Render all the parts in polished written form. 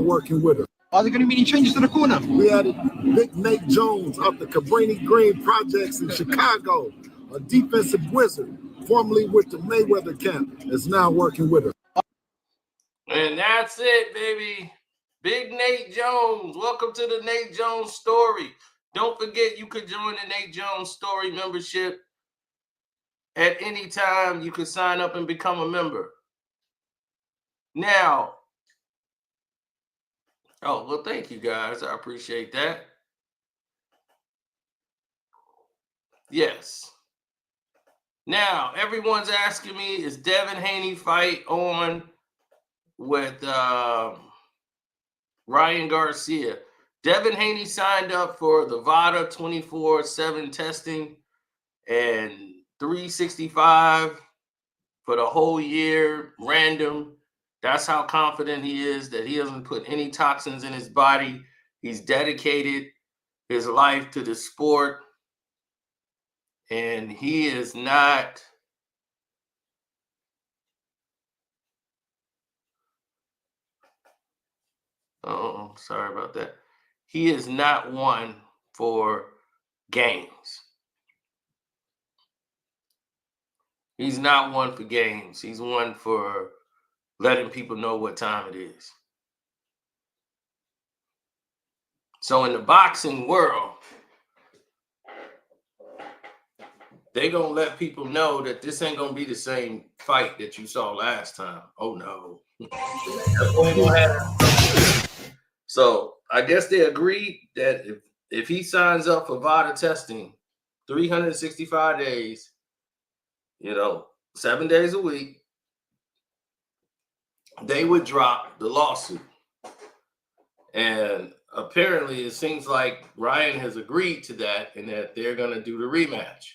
working with us. Are there going to be any changes to the corner? We added Big Nate Jones of the Cabrini Green Projects in Chicago, a defensive wizard, formerly with the Mayweather camp, is now working with us. And that's it, baby. Big Nate Jones. Welcome to the Nate Jones story. Don't forget, you could join the Nate Jones story membership at any time. You can sign up and become a member. Now, oh, well, thank you guys. I appreciate that. Yes. Now, everyone's asking me, is Devin Haney fight on with Ryan Garcia? Devin Haney signed up for the VADA 24/7 testing and 365 for the whole year, random. That's how confident he is that he doesn't put any toxins in his body. He's dedicated his life to the sport. And he is not sorry about that. He is not one for games. He's not one for games. He's one for letting people know what time it is. So in the boxing world, they gonna let people know that this ain't gonna be the same fight that you saw last time. Oh no. So I guess they agreed that if he signs up for VADA testing 365 days, 7 days a week, they would drop the lawsuit. And apparently it seems like Ryan has agreed to that and that they're gonna do the rematch.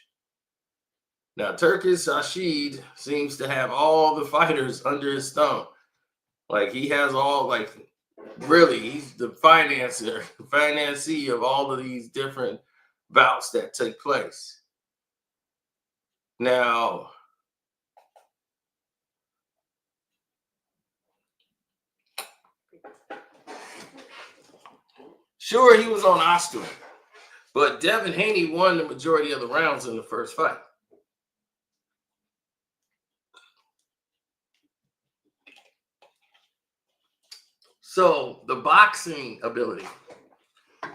Now, Turkish Rashid seems to have all the fighters under his thumb. Like, he has all, really, he's the financier of all of these different bouts that take place. Now, sure, he was on Ostarine, but Devin Haney won the majority of the rounds in the first fight. So the boxing ability,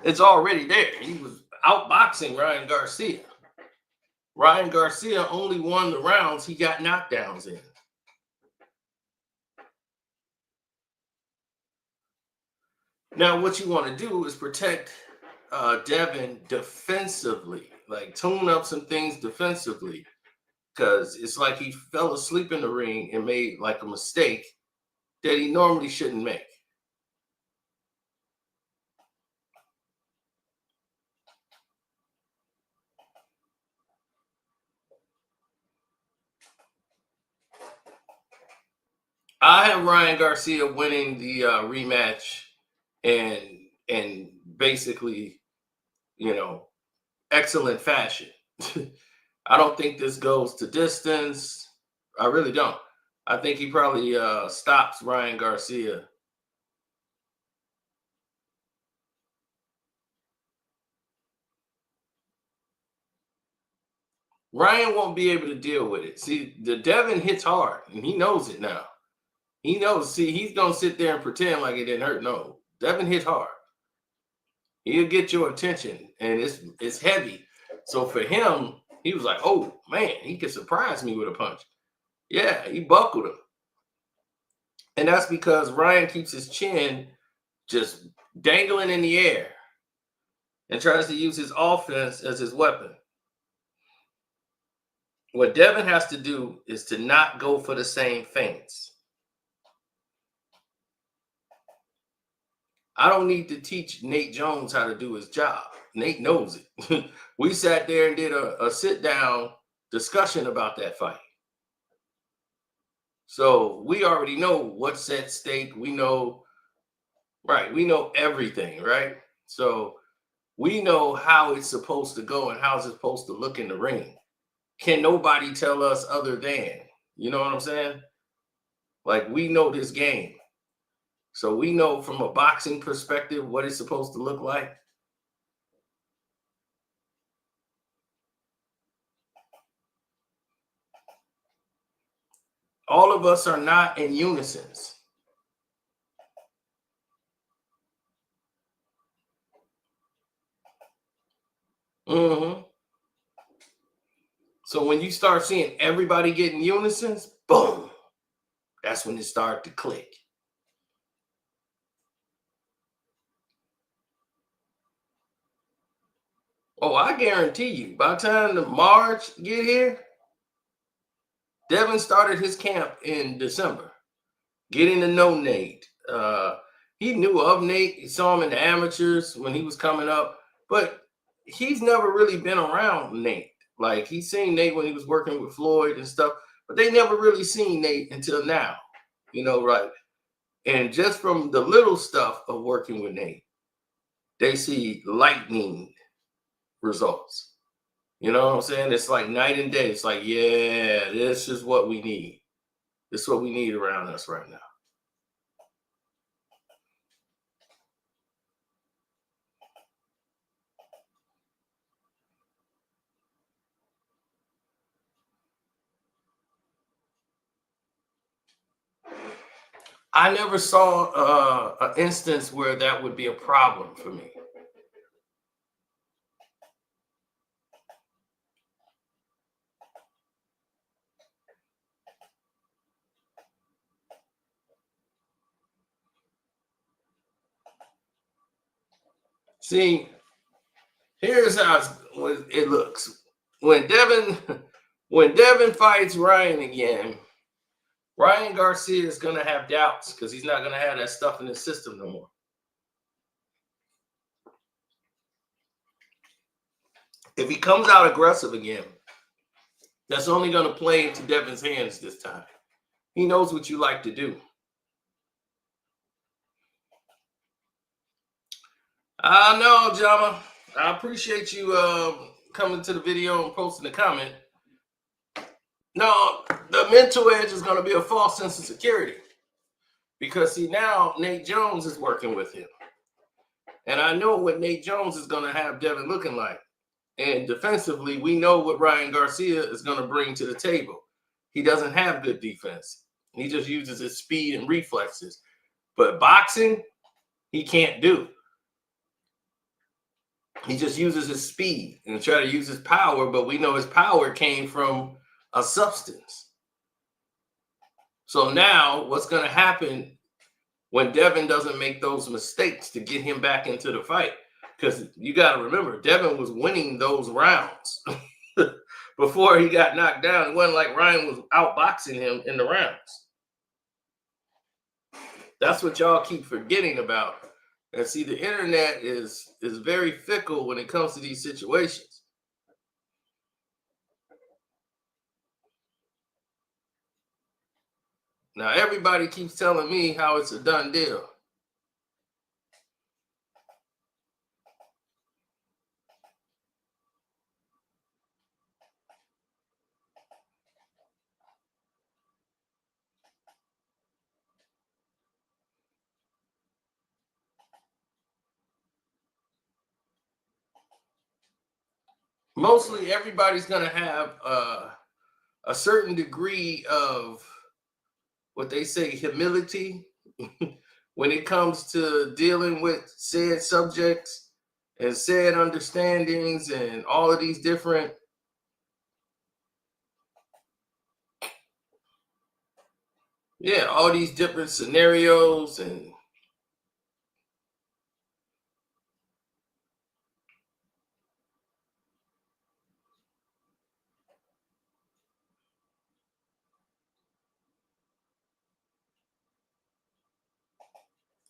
it's already there. He was outboxing Ryan Garcia. Ryan Garcia only won the rounds he got knockdowns in. Now, what you want to do is protect Devin defensively, like tune up some things defensively, because it's like he fell asleep in the ring and made like a mistake that he normally shouldn't make. I have Ryan Garcia winning the rematch and basically, excellent fashion. I don't think this goes to distance. I really don't. I think he probably stops Ryan Garcia. Ryan won't be able to deal with it. See, the Devin hits hard, and he knows it now. He knows. See, he's going to sit there and pretend like it didn't hurt. No, Devin hit hard. He'll get your attention, and it's heavy. So for him, he was like, oh, man, he could surprise me with a punch. Yeah, he buckled him. And that's because Ryan keeps his chin just dangling in the air and tries to use his offense as his weapon. What Devin has to do is to not go for the same feints. I don't need to teach Nate Jones how to do his job. Nate knows it. We sat there and did a sit-down discussion about that fight. So we already know what's at stake. We know, right? We know everything, right? So we know how it's supposed to go and how it's supposed to look in the ring. Can nobody tell us other than, you know what I'm saying? Like, we know this game. So we know from a boxing perspective what it's supposed to look like. All of us are not in unison. So when you start seeing everybody getting unisons, boom, that's when it started to click. Oh, I guarantee you, by the time the March get here, Devin started his camp in December, getting to know Nate. He knew of Nate. He saw him in the amateurs when he was coming up, but he's never really been around Nate. Like, he's seen Nate when he was working with Floyd and stuff, but they never really seen Nate until now, right? And just from the little stuff of working with Nate, they see lightning results. You know what I'm saying? It's like night and day. It's like, yeah, this is what we need. This is what we need around us right now. I never saw an instance where that would be a problem for me. See, here's how it looks. When Devin fights Ryan again, Ryan Garcia is going to have doubts because he's not going to have that stuff in his system no more. If he comes out aggressive again, that's only going to play into Devin's hands this time. He knows what you like to do. No, Jama. I appreciate you coming to the video and posting a comment. No, the mental edge is going to be a false sense of security. Because, see, now Nate Jones is working with him. And I know what Nate Jones is going to have Devin looking like. And defensively, we know what Ryan Garcia is going to bring to the table. He doesn't have good defense. He just uses his speed and reflexes. But boxing, he can't do. He just uses his speed and try to use his power, but we know his power came from a substance. So now what's going to happen when Devin doesn't make those mistakes to get him back into the fight? Because you got to remember, Devin was winning those rounds before he got knocked down. It wasn't like Ryan was outboxing him in the rounds. That's what y'all keep forgetting about. And see, the internet is very fickle when it comes to these situations. Now, everybody keeps telling me how it's a done deal. Mostly everybody's going to have a certain degree of what they say humility when it comes to dealing with said subjects and said understandings and all of these different all these different scenarios. And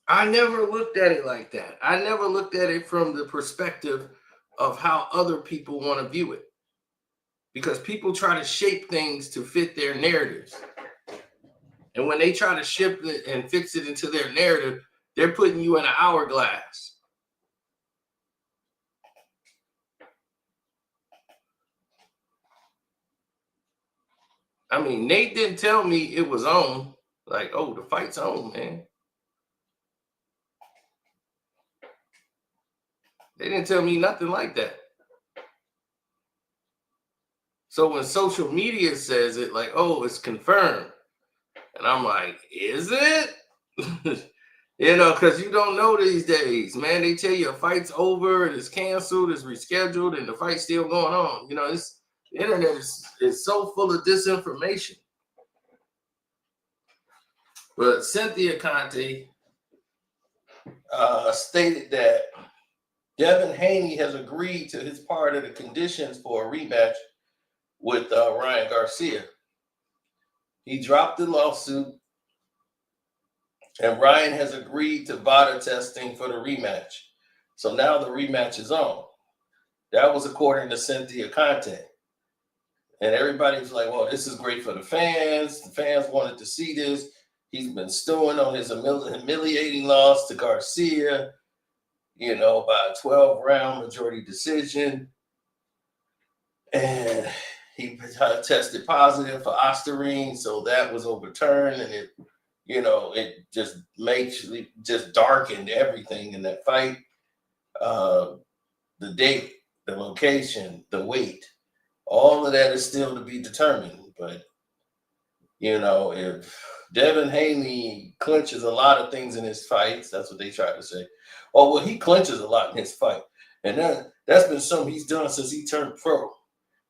I never looked at it like that. I never looked at it from the perspective of how other people want to view it. Because people try to shape things to fit their narratives. And when they try to shift it and fix it into their narrative, they're putting you in an hourglass. I mean, Nate didn't tell me it was on. Like, oh, the fight's on, man. They didn't tell me nothing like that. So when social media says it, like, oh, it's confirmed, and I'm like, is it? Because you don't know these days, man. They tell you a fight's over, and it's canceled, it's rescheduled, and the fight's still going on. The internet is so full of disinformation. But Cynthia Conte stated that Devin Haney has agreed to his part of the conditions for a rematch with Ryan Garcia. He dropped the lawsuit, and Ryan has agreed to VADA testing for the rematch. So now the rematch is on. That was according to Cynthia Conte. And everybody was like, well, this is great for the fans. The fans wanted to see this. He's been stewing on his humiliating loss to Garcia, by a 12-round majority decision. And he tested positive for Ostarine, so that was overturned, and it just darkened everything in that fight. The date, the location, the weight, all of that is still to be determined. But if Devin Haney clinches a lot of things in his fights, that's what they try to say. Oh, well, he clinches a lot in his fight, and that's been something he's done since he turned pro.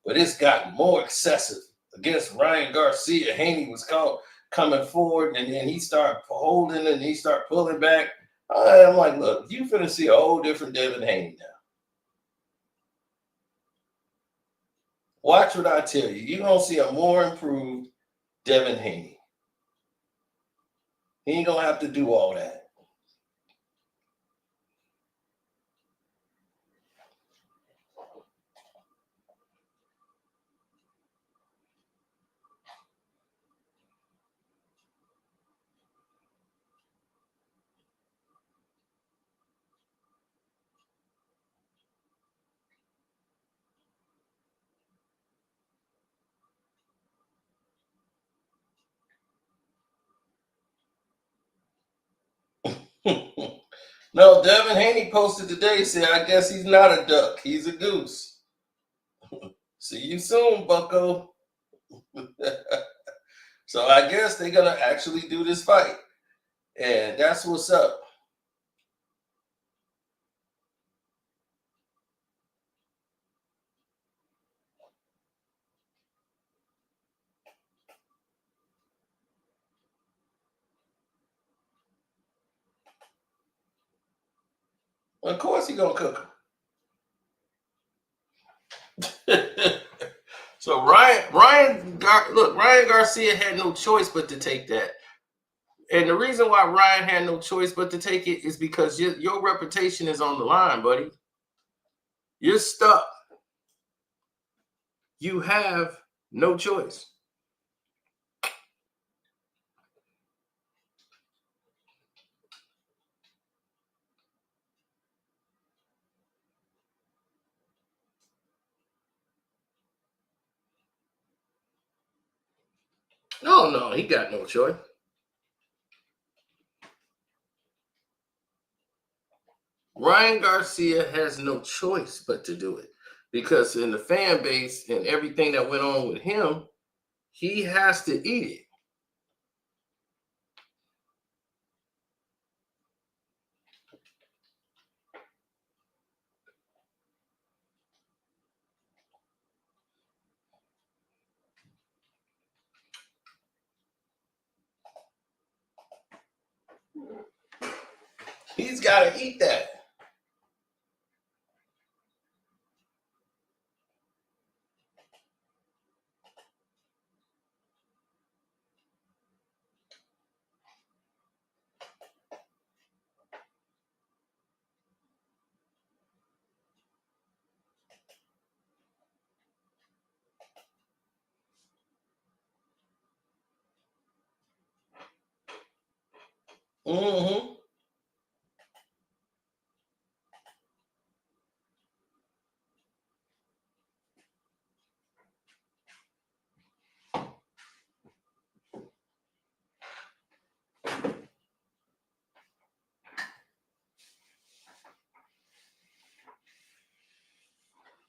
But it's gotten more excessive against Ryan Garcia. Haney was caught coming forward, and then he started holding, and he started pulling back. I'm like, look, you finna see a whole different Devin Haney now. Watch what I tell you. You're going to see a more improved Devin Haney. He ain't going to have to do all that. No, Devin Haney posted today, said, I guess he's not a duck. He's a goose. See you soon, bucko. So I guess they're going to actually do this fight. And that's what's up. Of course he's going to cook him. So Ryan Garcia had no choice but to take that. And the reason why Ryan had no choice but to take it is because your reputation is on the line, buddy. You're stuck. You have no choice. No, he got no choice. Ryan Garcia has no choice but to do it because in the fan base and everything that went on with him, he has to eat it. He's got to eat that. Mm-hmm.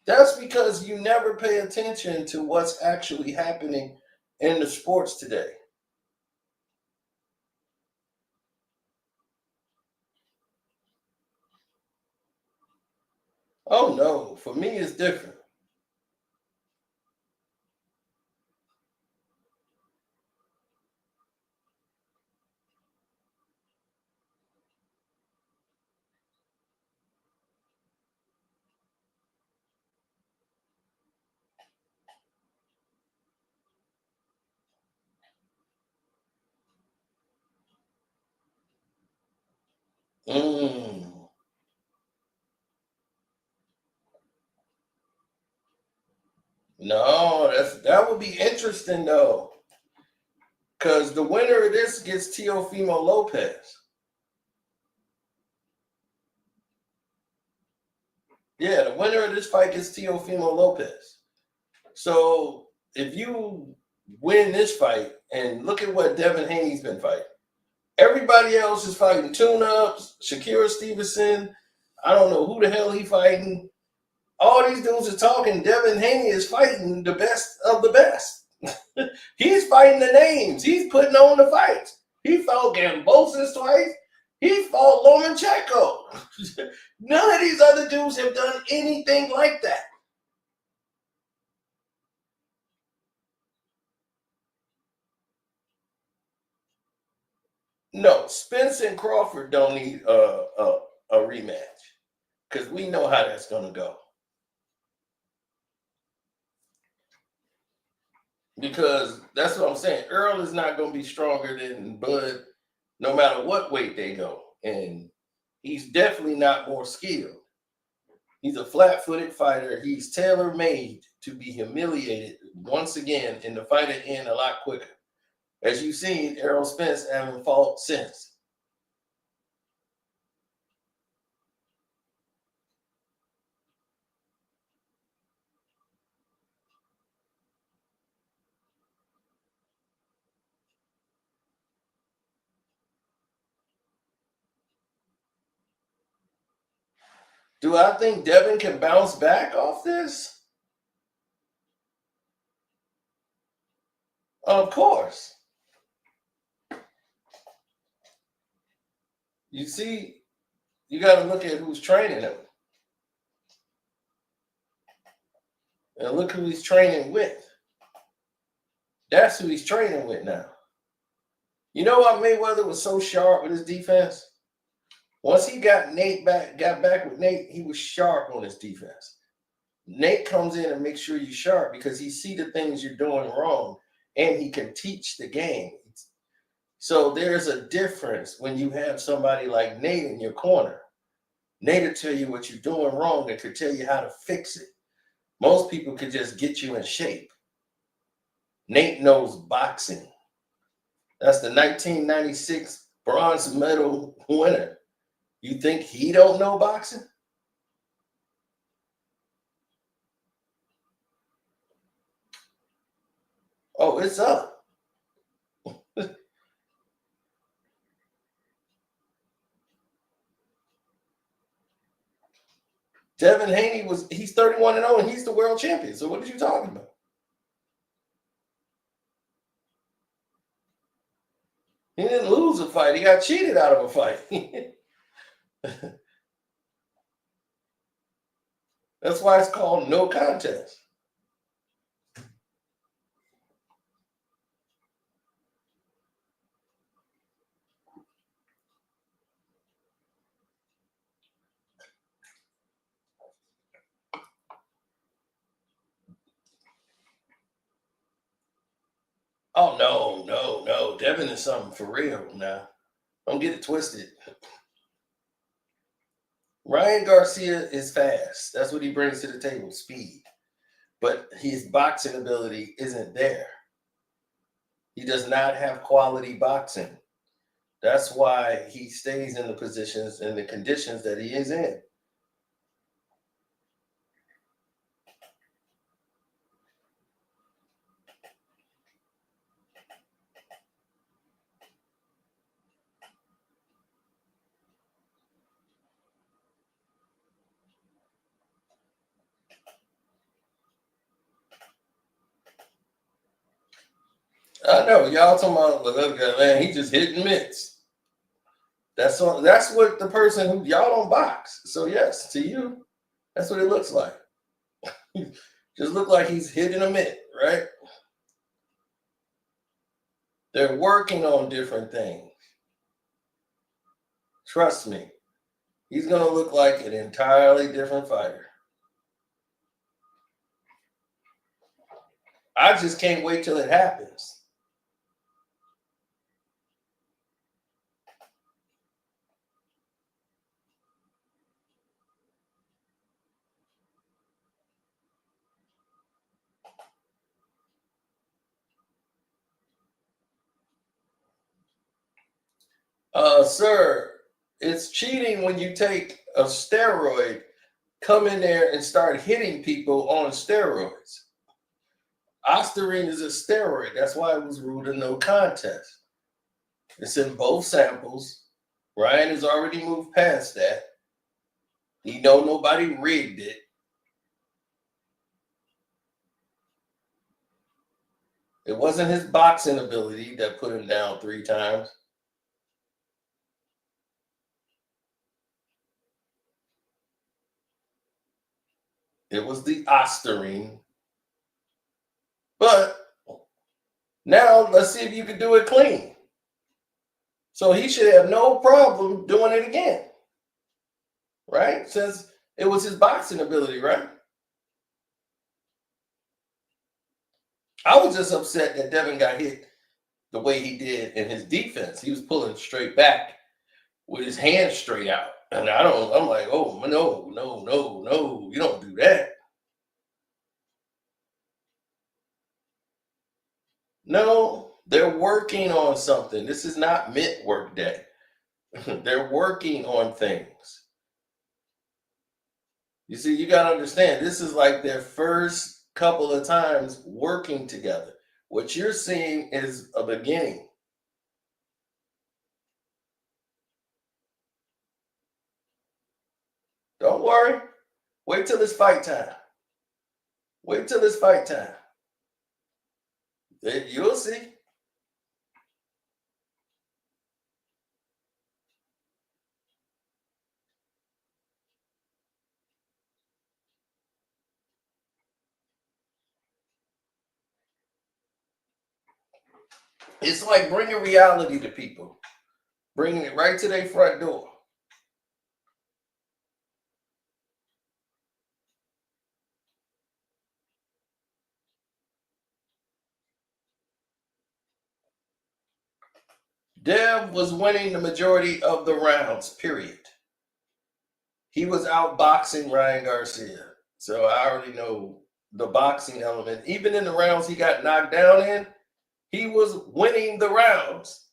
That's because you never pay attention to what's actually happening in the sports today. Oh no, for me it's different. No, that would be interesting though, because the winner of this gets Teofimo Lopez. Yeah, the winner of this fight gets Teofimo Lopez. So if you win this fight, and look at what Devin Haney's been fighting. Everybody else is fighting tune-ups, Shakira Stevenson. I don't know who the hell he fighting. All these dudes are talking. Devin Haney is fighting the best of the best. He's fighting the names. He's putting on the fights. He fought Gambosis twice. He fought Lomachenko. None of these other dudes have done anything like that. No, Spence and Crawford don't need a rematch because we know how that's going to go. Because that's what I'm saying. Earl is not going to be stronger than Bud no matter what weight they go. And he's definitely not more skilled. He's a flat-footed fighter. He's tailor-made to be humiliated once again and the fight to end a lot quicker. As you've seen, Errol Spence haven't fought since. Do I think Devin can bounce back off this? Of course. You see, you got to look at who's training him. And look who he's training with. That's who he's training with now. You know why Mayweather was so sharp with his defense? Once he got back with Nate, he was sharp on his defense. Nate comes in and makes sure you're sharp because he see the things you're doing wrong and he can teach the game. So there's a difference when you have somebody like Nate in your corner. Nate will tell you what you're doing wrong and could tell you how to fix it. Most people could just get you in shape. Nate knows boxing. That's the 1996 bronze medal winner. You think he don't know boxing? Oh, it's up. Devin Haney he's 31-0 and he's the world champion. So what are you talking about? He didn't lose a fight. He got cheated out of a fight. That's why it's called no contest. Oh, no. Devin is something for real now. Don't get it twisted. Ryan Garcia is fast. That's what he brings to the table, speed. But his boxing ability isn't there. He does not have quality boxing. That's why he stays in the positions and the conditions that he is in. I know y'all talking about the other guy, man. He just hitting mitts. That's what the person who y'all don't box. So yes, to you, that's what it looks like. Just look like he's hitting a mitt, right? They're working on different things. Trust me, he's gonna look like an entirely different fighter. I just can't wait till it happens. Sir, it's cheating when you take a steroid, come in there and start hitting people on steroids. Ostarine is a steroid. That's why it was ruled a no contest. It's in both samples. Ryan has already moved past that. He know nobody rigged it. It wasn't his boxing ability that put him down 3 times. It was the Ostarine. But now let's see if you can do it clean. So he should have no problem doing it again. Right? Since it was his boxing ability, right? I was just upset that Devin got hit the way he did in his defense. He was pulling straight back with his hands straight out. And I'm like, oh, no, you don't do that. No, they're working on something. This is not mitt work day. They're working on things. You see, you got to understand, this is like their first couple of times working together. What you're seeing is a beginning. Don't worry. Wait till it's fight time. Wait till it's fight time. You'll see. It's like bringing reality to people, bringing it right to their front door. Dev was winning the majority of the rounds, period. He was outboxing Ryan Garcia. So I already know the boxing element. Even in the rounds he got knocked down in, he was winning the rounds.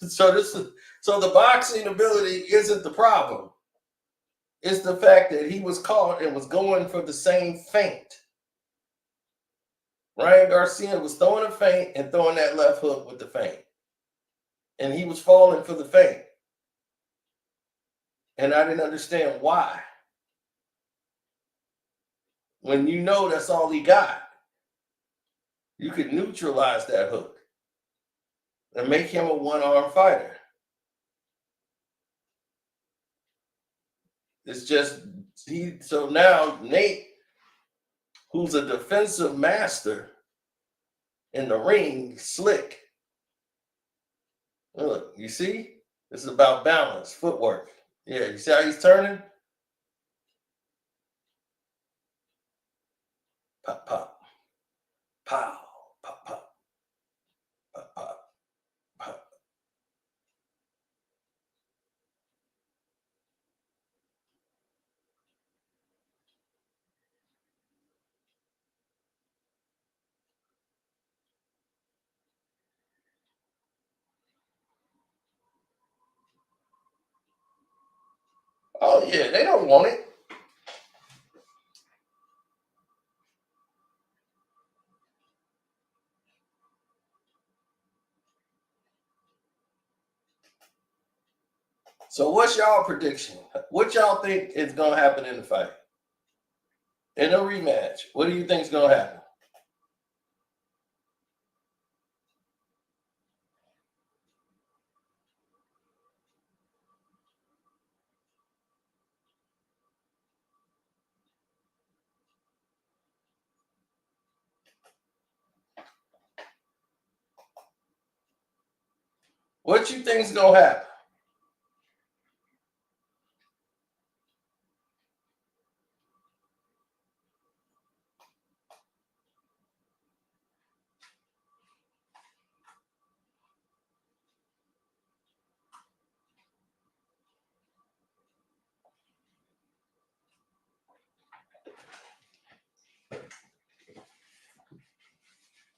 So the boxing ability isn't the problem. It's the fact that he was caught and was going for the same feint. Ryan Garcia was throwing a feint and throwing that left hook with the feint. And he was falling for the feint. And I didn't understand why. When you know that's all he got, you could neutralize that hook and make him a one-arm fighter. It's just so now Nate, who's a defensive master in the ring, slick. Look, you see? This is about balance, footwork. Yeah, you see how he's turning? Pop, pop. Pow. Pop, pop. Pop, pop. Pop. Oh, yeah, they don't want it. So what's y'all prediction? What y'all think is going to happen in the fight? In a rematch, what do you think is going to happen? What you think's gonna happen?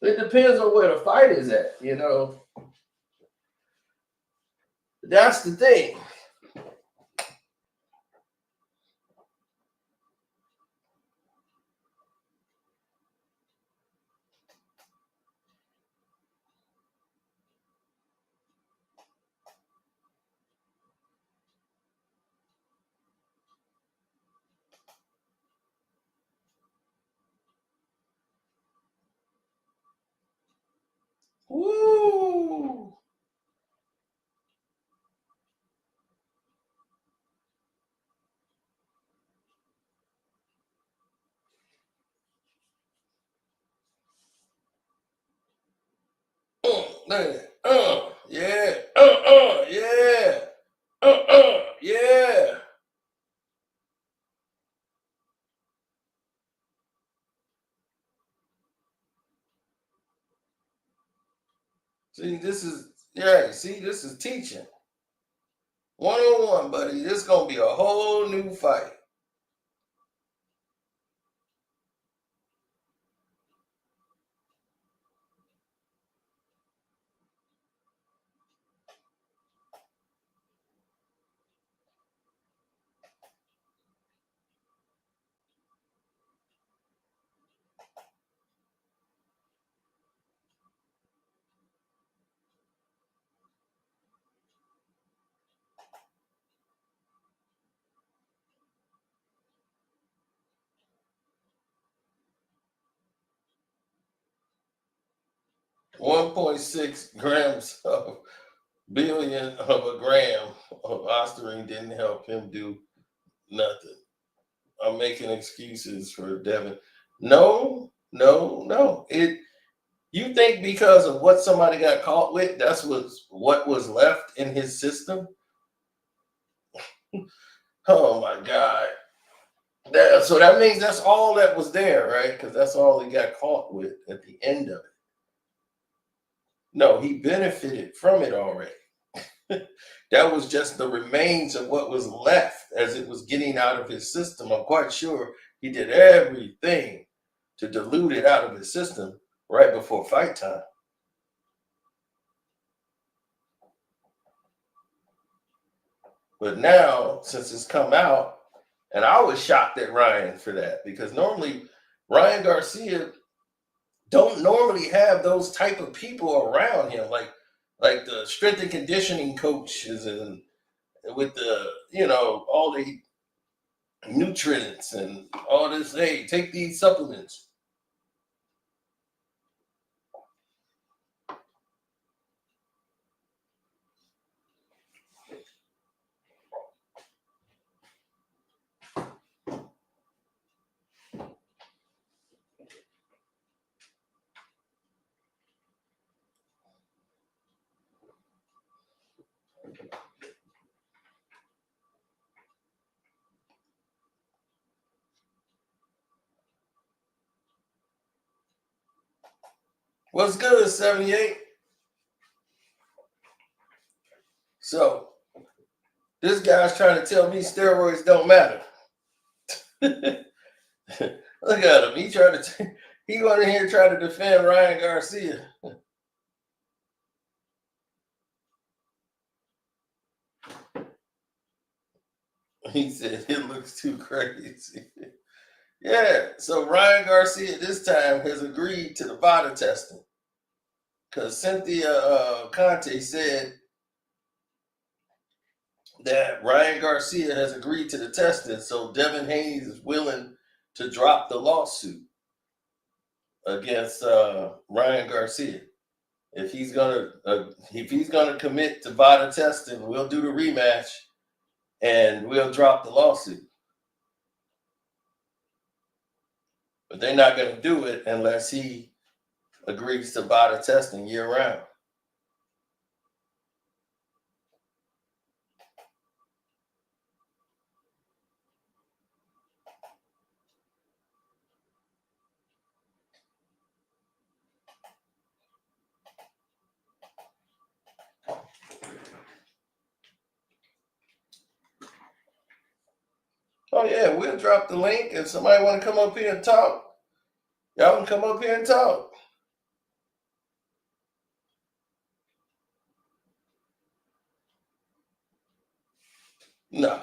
It depends on where the fight is at, you know. That's the thing. Woo! Yeah, yeah, yeah. See, this is teaching. 1-on-1, buddy. This is gonna be a whole new fight. $1.6 grams of billion of a gram of Ostarine didn't help him do nothing. I'm making excuses for Devin. No. You think because of what somebody got caught with, that's what was left in his system? Oh my God. So that means that's all that was there, right? Because that's all he got caught with at the end of it. No, he benefited from it already. That was just the remains of what was left as it was getting out of his system. I'm quite sure he did everything to dilute it out of his system right before fight time. But now, since it's come out, and I was shocked at Ryan for that, because normally Ryan Garcia don't normally have those type of people around him, like the strength and conditioning coaches and with the all the nutrients and all this. Hey, take these supplements. What's good, 78? So this guy's trying to tell me steroids don't matter. Look at him. He went in here trying to defend Ryan Garcia. He said it looks too crazy. Yeah, so Ryan Garcia this time has agreed to the VADA testing because Cynthia Conte said that Ryan Garcia has agreed to the testing, so Devin Haney is willing to drop the lawsuit against Ryan Garcia. If he's gonna commit to VADA testing, we'll do the rematch and we'll drop the lawsuit. But they're not going to do it unless he agrees to VADA testing year round. Oh yeah, we'll drop the link. If somebody want to come up here and talk, y'all can come up here and talk. No,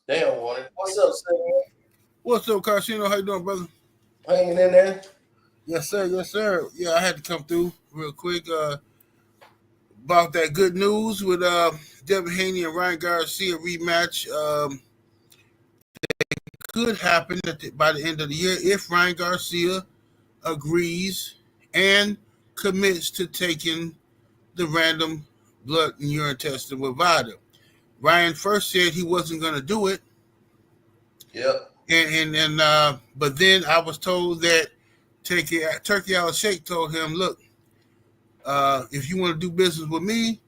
they don't want it. What's up, Sam? What's up, Carcino? How you doing, brother? Hanging in there? Yes, sir. Yes, sir. Yeah, I had to come through real quick about that good news with Devin Haney and Ryan Garcia rematch. Could happen by the end of the year if Ryan Garcia agrees and commits to taking the random blood and urine testing with VADA. Ryan first said he wasn't going to do it. Yep. And but then I was told that Turkey Al Sheikh told him, look, if you want to do business with me,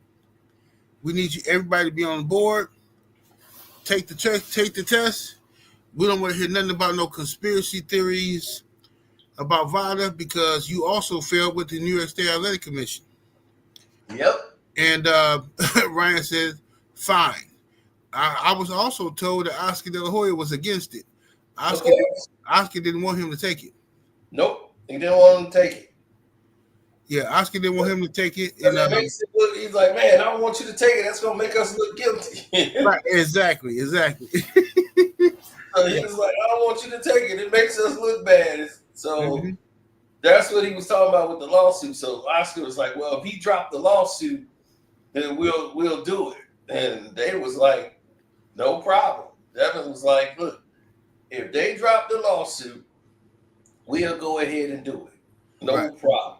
we need you everybody to be on board. Take the test. We don't want to hear nothing about no conspiracy theories about VADA because you also failed with the New York State Athletic Commission. Yep. And Ryan said, fine. I was also told that Oscar De La Hoya was against it. Oscar didn't want him to take it. Nope, he didn't want him to take it. Yeah, Oscar didn't want him to take it. And it makes it look, he's like, man, I don't want you to take it. That's going to make us look guilty. Right, exactly. So he was like, I don't want you to take it. It makes us look bad. So that's what he was talking about with the lawsuit. So Oscar was like, well, if he dropped the lawsuit, then we'll do it. And they was like, no problem. Devin was like, look, if they drop the lawsuit, we'll go ahead and do it. No problem.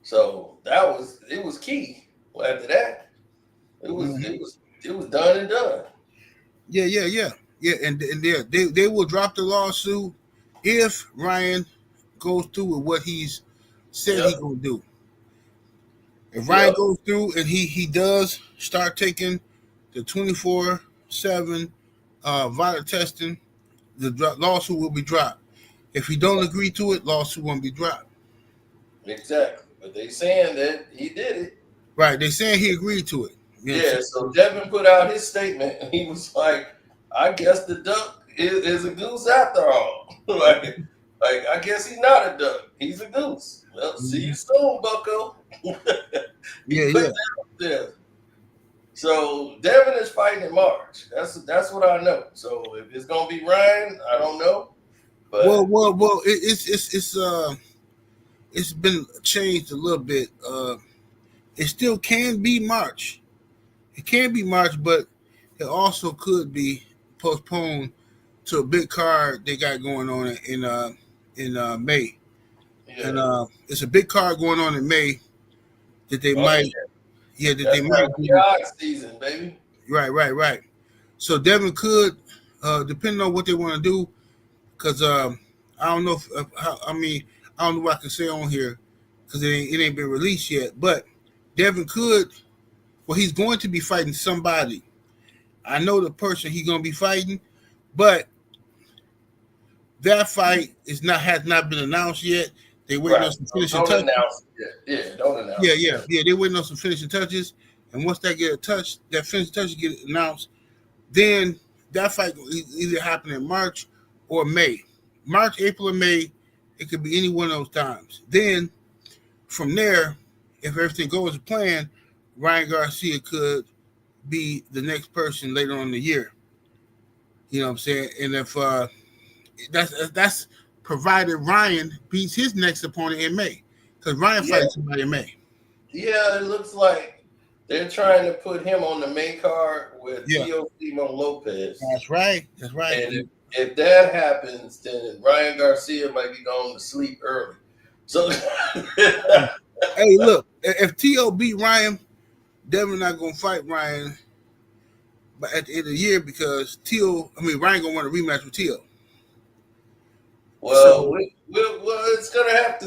So it was key. Well, after that, it was done and done. Yeah. And they will drop the lawsuit if Ryan goes through with what he's said he's gonna do. If Ryan goes through and he does start taking the 24/7 VADA testing, the lawsuit will be dropped. If he don't agree to it, lawsuit won't be dropped. Exactly. But they saying that he did it. Right. They saying he agreed to it. Yeah, so Devin put out his statement and he was like, I guess the duck is a goose after all. like I guess he's not a duck. He's a goose. Well, see you soon, bucko. Yeah. So Devin is fighting in March. That's what I know. So if it's gonna be Ryan, I don't know. But well, it's been changed a little bit. It still can be March. It can be March, but it also could be postponed to a big card they got going on in May. Yeah. And it's a big card going on in May that they might. Yeah, that they might do. Season, baby. Right. So Devin could, depending on what they want to do, because I don't know I don't know what I can say on here because it ain't been released yet. But Devin could. Well, he's going to be fighting somebody. I know the person he's going to be fighting, but that fight has not been announced yet. They waiting on some finishing touches. Don't announce it. Yeah. They waiting on some finishing touches, and once that finishing touches get announced, then that fight will either happen in March or May. March, April, or May. It could be any one of those times. Then from there, if everything goes as planned, Ryan Garcia could be the next person later on in the year. You know what I'm saying? And if that's provided Ryan beats his next opponent in May, because Ryan fights somebody in May. Yeah, it looks like they're trying to put him on the main card with Teofimo Lopez. That's right. And if that happens, then Ryan Garcia might be going to sleep early. So, hey, look, if T.O. beat Ryan, Devin not gonna fight Ryan, but at the end of the year because Ryan gonna want a rematch with T.O. Well, it's gonna have to.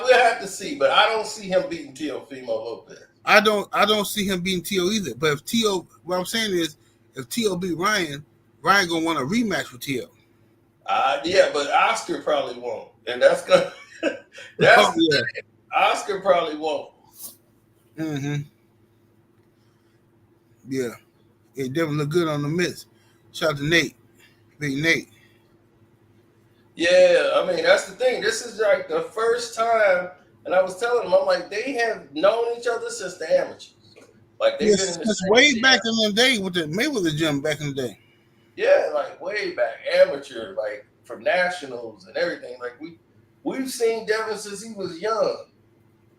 We'll have to see, but I don't see him beating Teofimo Lopez. I don't see him beating T.O. either. But if T.O., what I'm saying is, if T.O. beat Ryan gonna want a rematch with T.O. Yeah, but Oscar probably won't, and that's gonna. Oscar probably won't. Yeah. It Devin looked good on the mitts. Shout out to Nate, Big Nate. Yeah, I mean that's the thing. This is like the first time, and I was telling them, I'm like, they have known each other since the amateurs. Like they've been Yes, in the it's same way gym. back in the day with the Mayweather gym back in the day. Yeah, like way back, amateur, like for nationals and everything. Like we've seen Devin since he was young.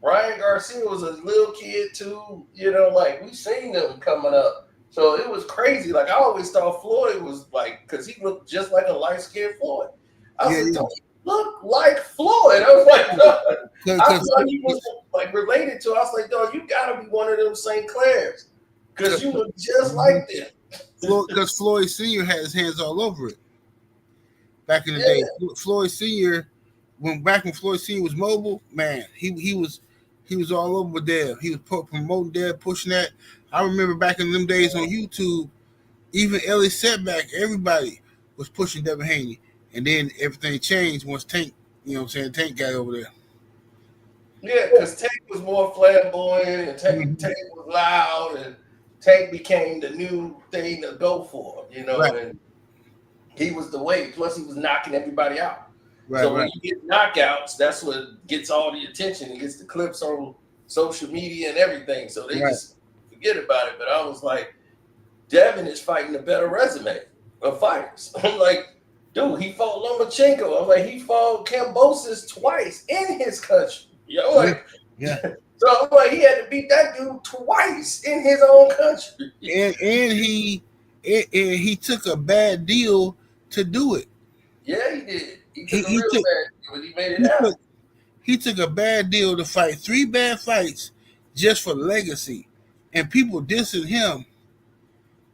Ryan Garcia was a little kid too, like we seen them coming up. So it was crazy. Like I always thought Floyd was like, because he looked just like a light-skinned Floyd. I Yeah, said, yeah. don't he look like Floyd? I was like, no. I Because thought he was like related to. I was like, dog, you gotta be one of them St. Clairs. Because you look just like them. Floyd Senior had his hands all over it back in the Yeah. day. Floyd Senior, when Floyd Senior was mobile, man, he was all over Dev. He was promoting Dev, pushing that. I remember back in them days on YouTube, even Ellie Setback, everybody was pushing Devin Haney, and then everything changed once Tank, Tank got over there. Yeah, because Tank was more flamboyant and Tank was loud and Tank became the new thing to go for, Right. and he was the way. Plus, he was knocking everybody out. Right, So when right. you get knockouts, that's what gets all the attention. It gets the clips on social media and everything. So they just forget about it. But I was like, Devin is fighting a better resume of fighters. I'm like, dude, he fought Lomachenko. I'm like, he fought Kambosos twice in his country. Yeah. So I'm like, he had to beat that dude twice in his own country. And he took a bad deal to do it. Yeah, he did. He took a real bad deal, but he made it he happen. He took a bad deal to fight 3 bad fights just for legacy, and people dissing him.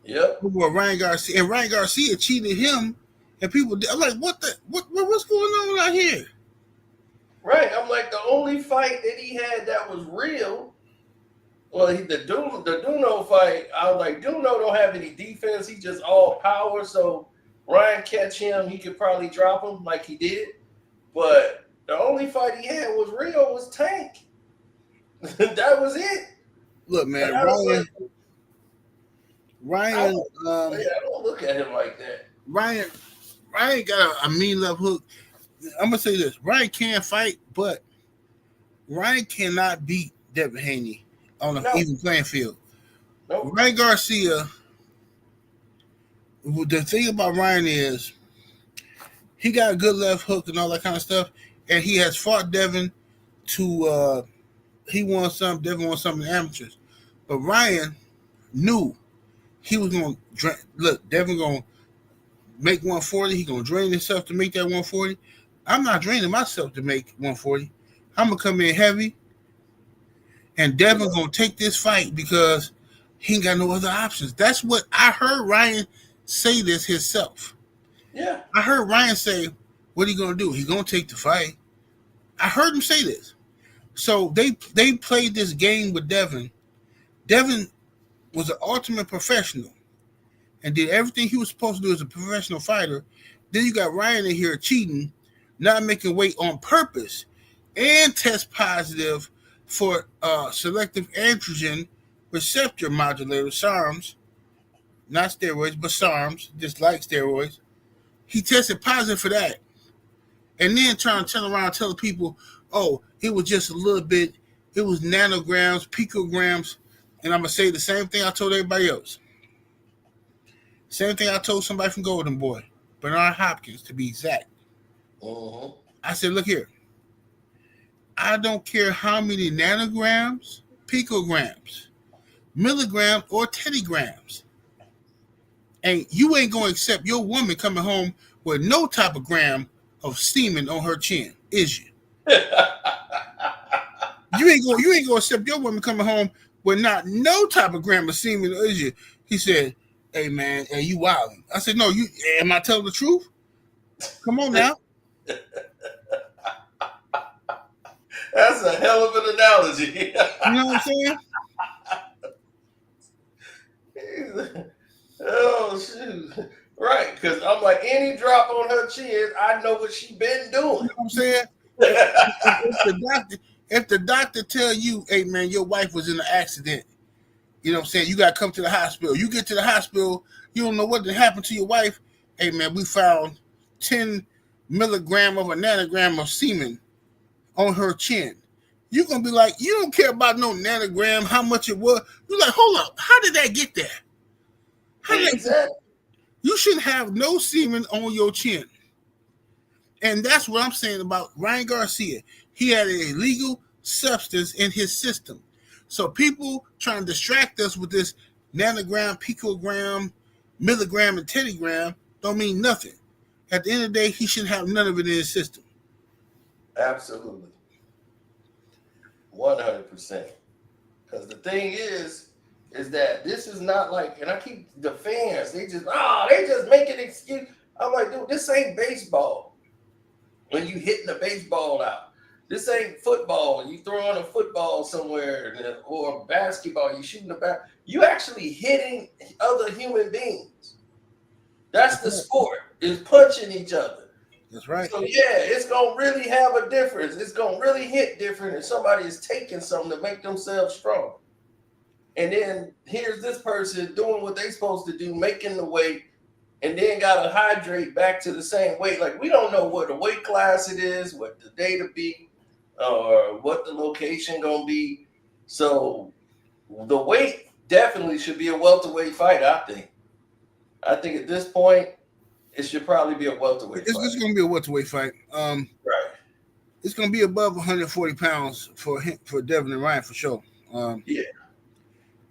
Yep. Ryan Garcia, and Ryan Garcia cheated him, and people. I'm like, what's going on out here? Right. I'm like, the only fight that he had that was real. Well, the Duno fight, I was like, Duno don't have any defense. He just all power. So Ryan catch him, he could probably drop him like he did. But the only fight he had was real was Tank. That was it. Look, man, Ryan. I don't look at him like that. Ryan got a mean left hook. I'm gonna say this: Ryan can fight, but Ryan cannot beat Devin Haney on an even playing field. Nope. Ryan Garcia. The thing about Ryan is he got a good left hook and all that kind of stuff, and he has fought Devin to he won some, Devin won some in the amateurs, but Ryan knew he was going to look. Devin going to make 140. He going to drain himself to make that 140. I'm not draining myself to make 140. I'm gonna come in heavy, and Devin gonna take this fight because he ain't got no other options. That's what I heard Ryan say this himself. Yeah. I heard Ryan say, what he gonna do? He gonna take the fight. I heard him say this. So they played this game with Devin. Devin was an ultimate professional and did everything he was supposed to do as a professional fighter. Then you got Ryan in here cheating, not making weight on purpose, and test positive for selective androgen receptor modulator, SARMs, not steroids, but SARMs, just like steroids. He tested positive for that. And then trying to turn around and tell people, oh, it was just a little bit, it was nanograms, picograms, and I'm going to say the same thing I told everybody else. Same thing I told somebody from Golden Boy, Bernard Hopkins, to be exact. Uh-huh. I said, look here. I don't care how many nanograms, picograms, milligrams, or teddygrams. And you ain't going to accept your woman coming home with no type of gram of semen on her chin, is you? You ain't going to accept your woman coming home with not no type of gram of semen, is you? He said, hey, man, are you wilding? I said, no, am I telling the truth? Come on now. That's a hell of an analogy. You know what I'm saying? Oh, shoot. Right, because I'm like, any drop on her chin, I know what she been doing. You know what I'm saying? If the doctor tell you, hey, man, your wife was in an accident, You know what I'm saying? You got to come to the hospital. You get to the hospital, you don't know what happened to your wife. Hey, man, we found 10 milligram of a nanogram of semen on her chin. You're going to be like, you don't care about no nanogram, how much it was. You're like, hold up, how did that get there? Exactly. You shouldn't have no semen on your chin. And that's what I'm saying about Ryan Garcia. He had an illegal substance in his system. So people trying to distract us with this nanogram, picogram, milligram, and teddygram don't mean nothing. At the end of the day, he shouldn't have none of it in his system. Absolutely. 100%. Because the thing is that this is not like, and I keep the fans, they just make an excuse. I'm like, dude, this ain't baseball. When you hitting the baseball out, this ain't football. You throwing a football somewhere, or basketball, you shooting the bat. You actually hitting other human beings. That's the sport, is punching each other. That's right. So yeah, it's gonna really have a difference. It's gonna really hit different if somebody is taking something to make themselves strong. And then here's this person doing what they supposed to do, making the weight, and then got to hydrate back to the same weight. Like, we don't know what the weight class it is, what the day to be, or what the location gonna be. So the weight definitely should be a welterweight fight. I think at this point it should probably be a welterweight fight. It's gonna be a welterweight fight. Right. It's gonna be above 140 pounds for Devin and Ryan for sure. Yeah.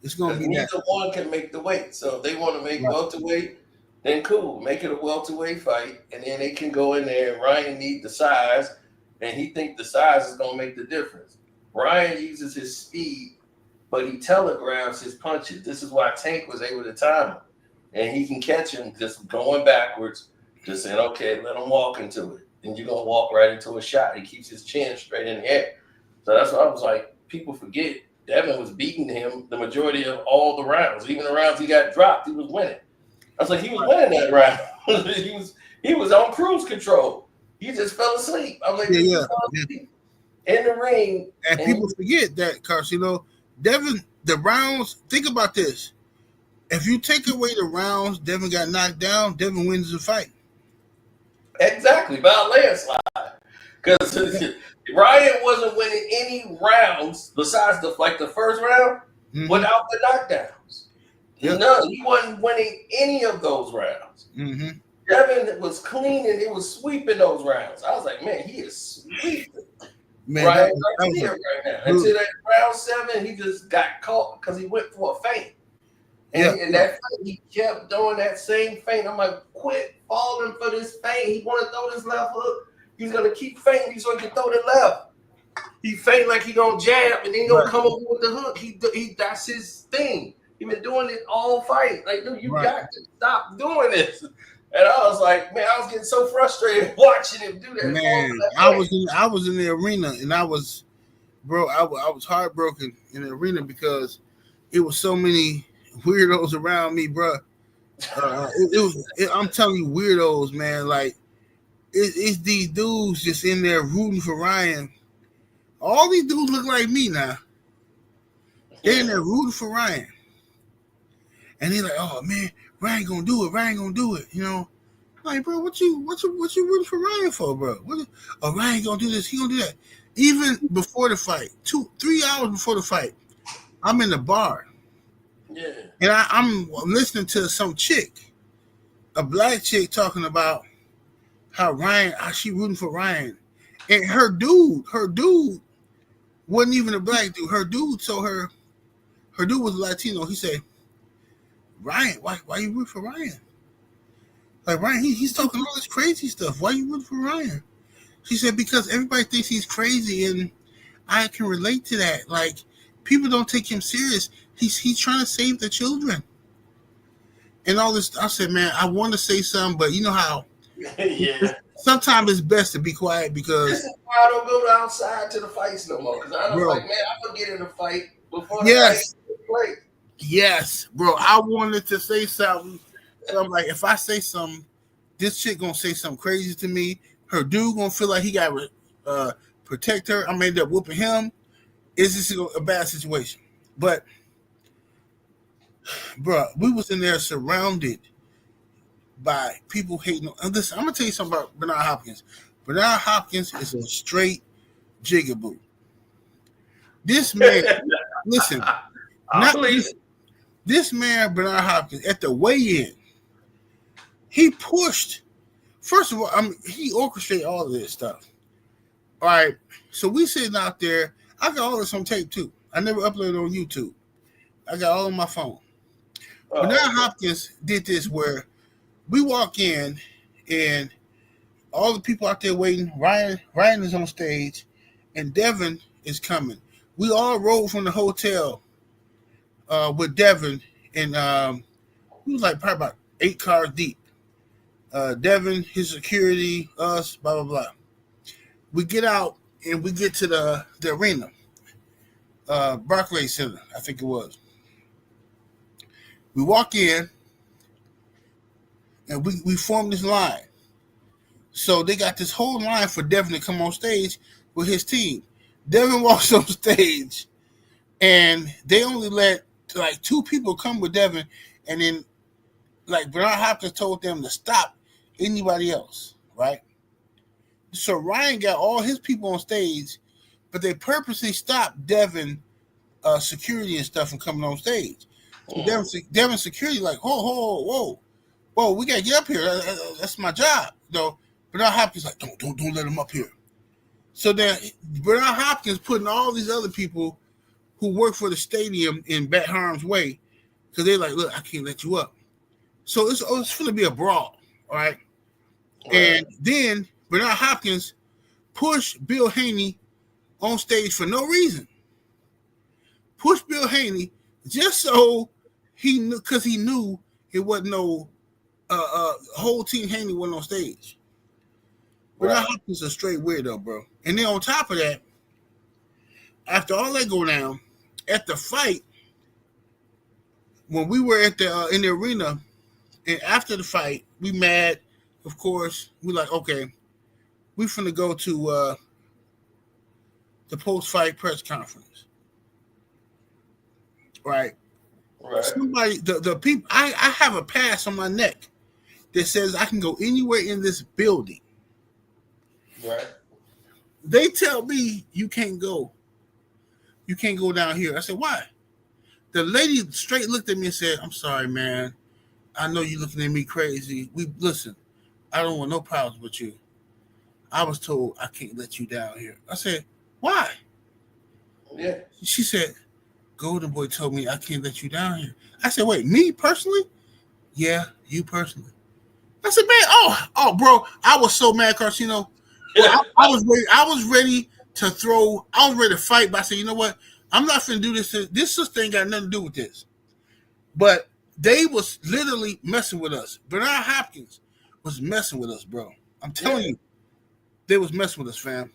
It's gonna be neither that. one can make the weight. So if they want to make welterweight, then cool, make it a welterweight fight, and then they can go in there. Ryan need the size, and he think the size is gonna make the difference. Ryan uses his speed, but he telegraphs his punches. This is why Tank was able to time him, and he can catch him just going backwards, just saying, okay, let him walk into it, and you're gonna walk right into a shot. He keeps his chin straight in the air. So that's what I was like. People forget Devin was beating him the majority of all the rounds, even the rounds he got dropped, he was winning. I was like, he was winning that round. he was on cruise control. He just fell asleep. I was like, in the ring. And people forget that, Carcino. Devin, the rounds, think about this. If you take away the rounds, Devin got knocked down, Devin wins the fight. Exactly, by a landslide. Because Ryan wasn't winning any rounds besides the first round without the knockdowns. Yep. No, he wasn't winning any of those rounds. Mm-hmm. Devin was cleaning, it was sweeping those rounds. I was like, man, he is sweeping. Man, Ryan Garcia right now. Until that round 7, he just got caught because he went for a feint. And that feint, he kept doing that same feint. I'm like, quit falling for this feint. He want to throw this left hook. He's going to keep feinting so he can throw the left. He feint like he going to jab, and then he going to come over with the hook. He that's his thing. He been doing it all fight. Like, dude, you got to stop doing this. And I was like, man, I was getting so frustrated watching him do that. Man, I was in the arena, and I was heartbroken in the arena because it was so many weirdos around me, bro. I'm telling you, weirdos, man. Like, it's these dudes just in there rooting for Ryan. All these dudes look like me now. They're in there rooting for Ryan. And they're like, oh man, Ryan gonna do it. Ryan gonna do it. You know, like, bro, what you rooting for Ryan for, bro? Ryan gonna do this. He gonna do that. Even before the fight, 2-3 hours before the fight, I'm in the bar. Yeah. And I'm listening to some chick, a black chick, talking about how she rooting for Ryan, and her dude wasn't even a black dude. Her dude told her dude was Latino. He said, Ryan, why you rooting for Ryan? Like, Ryan, he's talking all this crazy stuff. Why you rooting for Ryan? She said, because everybody thinks he's crazy, and I can relate to that. Like, people don't take him serious. He's trying to save the children. And all this. I said, man, I want to say something, but you know how sometimes it's best to be quiet, because this is why I don't go outside to the fights no more. Because I was like, man, I'm gonna get in a fight before the fight takes place. Yes, bro. I wanted to say something. So I'm like, if I say something, this chick gonna say something crazy to me. Her dude gonna feel like he got to protect her. I'm gonna end up whooping him. Is this a bad situation? But Bro, we was in there surrounded by people hating on. Listen, I'm gonna tell you something about Bernard Hopkins. Bernard Hopkins is a straight jigaboo. This man, listen, I not believe this it. this man Bernard Hopkins at the weigh-in, he pushed. First of all, he orchestrated all of this stuff. All right, so we sitting out there. I got all this on tape too. I never uploaded on YouTube. I got all on my phone. Bernard Oh, okay. Hopkins did this where we walk in and all the people out there waiting. Ryan is on stage, and Devin is coming. We all rode from the hotel with Devin, and we was like probably about 8 cars deep. Devin, his security, us, blah blah blah. We get out and we get to the arena, Barclays Center, I think it was. We walk in and we form this line. So they got this whole line for Devin to come on stage with his team. Devin walks on stage, and they only let like 2 people come with Devin, and then like Bernard Hopkins told them to stop anybody else, right? So Ryan got all his people on stage, but they purposely stopped Devin security and stuff from coming on stage. So Devin security like, whoa, we gotta get up here. That's my job, though. Bernard Hopkins like, don't let him up here. So then Bernard Hopkins putting all these other people who work for the stadium in back harm's way because they're like, look, I can't let you up. So it's going to be a brawl, all right? And then Bernard Hopkins pushed Bill Haney on stage for no reason. Pushed Bill Haney just so he knew, because he knew it wasn't no whole team Haney wasn't on stage. Bernard Hopkins is a straight weirdo, bro. And then on top of that, after all that go down, at the fight, when we were at the in the arena, and after the fight, we mad, of course. We like, okay, we finna go to the post-fight press conference. Right. Somebody, the people, I have a pass on my neck that says I can go anywhere in this building. Right. They tell me you can't go. You can't go down here. I said, why? The lady straight looked at me and said, I'm sorry, man. I know you're looking at me crazy. Listen, I don't want no problems with you. I was told I can't let you down here. I said, why? Yeah. She said, Golden Boy told me I can't let you down here. I said, wait, me personally? Yeah, you personally. I said, man, bro, I was so mad, Carcino. Well, I was ready to throw. I was ready to fight, but I said, you know what? I'm not finna do this. This sister ain't got nothing to do with this. But they was literally messing with us. Bernard Hopkins was messing with us, bro. I'm telling you, they was messing with us, fam.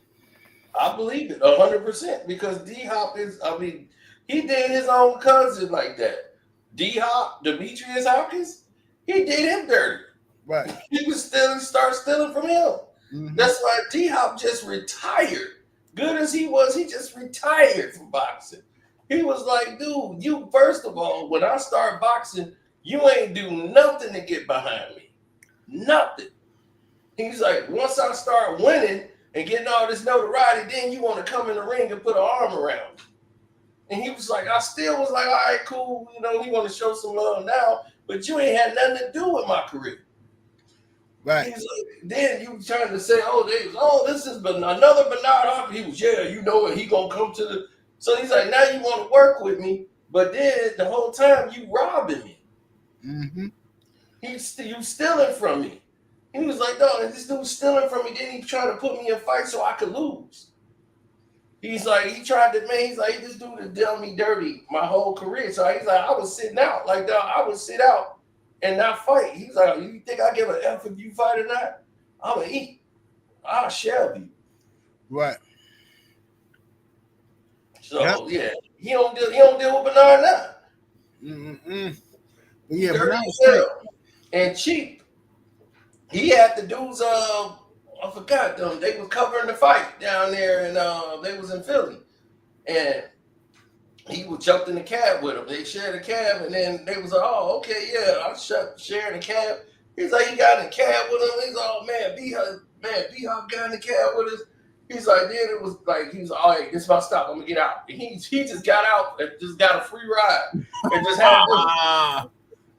I believe it 100% because D Hop is. I mean, he did his own cousin like that. D Hop, Demetrius Hopkins, he did him dirty. Right. He was start stealing from him. Mm-hmm. That's why D Hop just retired. Good as he was, he just retired from boxing. He was like, dude, you first of all, when I start boxing, you ain't do nothing to get behind me. Nothing. He's like, once I start winning and getting all this notoriety, then you want to come in the ring and put an arm around me. And he was like, I still was like, all right, cool. You know, he want to show some love now, but you ain't had nothing to do with my career. Right. He's like, then you trying to say, this is another Bernard Hopkins. He was, you know it. He gonna come to the. So he's like, now you want to work with me, but then the whole time you robbing me. Mm-hmm. You stealing from me. He was like, no, this dude's stealing from me. Then he tried to put me in fight so I could lose. He's like, he's like, this dude has done me dirty my whole career. So he's like, I was sitting out. Like, I would sit out and not fight. He's like, you think I give a F if you fight or not? I'm going to eat. I'll shove you. Right. So, yeah, he don't deal with Bernard now. Mm-mm. Yeah, Bernard and cheap. He had the dudes, I forgot them. They was covering the fight down there, and they was in Philly. And he jumped in the cab with him. They shared a cab, and then they was like, "Oh, okay, yeah, I'm sharing a cab." He's like, "He got in the cab with him." He's like, "Oh man, B-Hop got in the cab with us." He's like, then it was like he was like, "All right, this is my stop. I'm gonna get out." And he just got out and just got a free ride and just had this.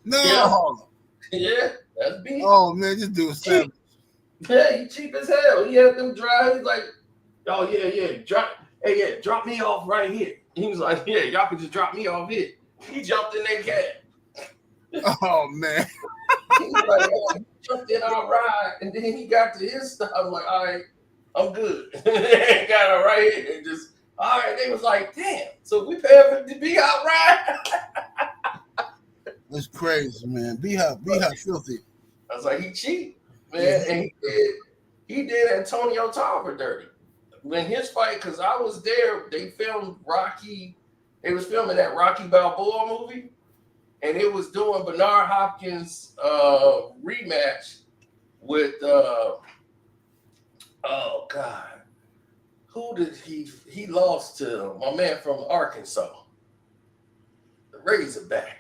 No. Yeah, that's B. Oh man, this dude was savage. Yeah, he cheap as hell. He had them drive. He's like, "Oh yeah, drop me off right here." He was like, "Yeah, y'all can just drop me off here." He jumped in that cab. Oh man. He was like, "Oh," he jumped in our ride, and then he got to his stop. I'm like, "All right, I'm good." Got it right here and just, all right. They was like, "Damn, so we pay for to be out ride?" That's crazy, man. B-Hop filthy. I was like, "He cheap, man," and he did Antonio Tarver dirty. When his fight, because I was there, they filmed Rocky. They was filming that Rocky Balboa movie, and it was doing Bernard Hopkins' rematch with oh God, who did he lost to? My man from Arkansas, the Razorback.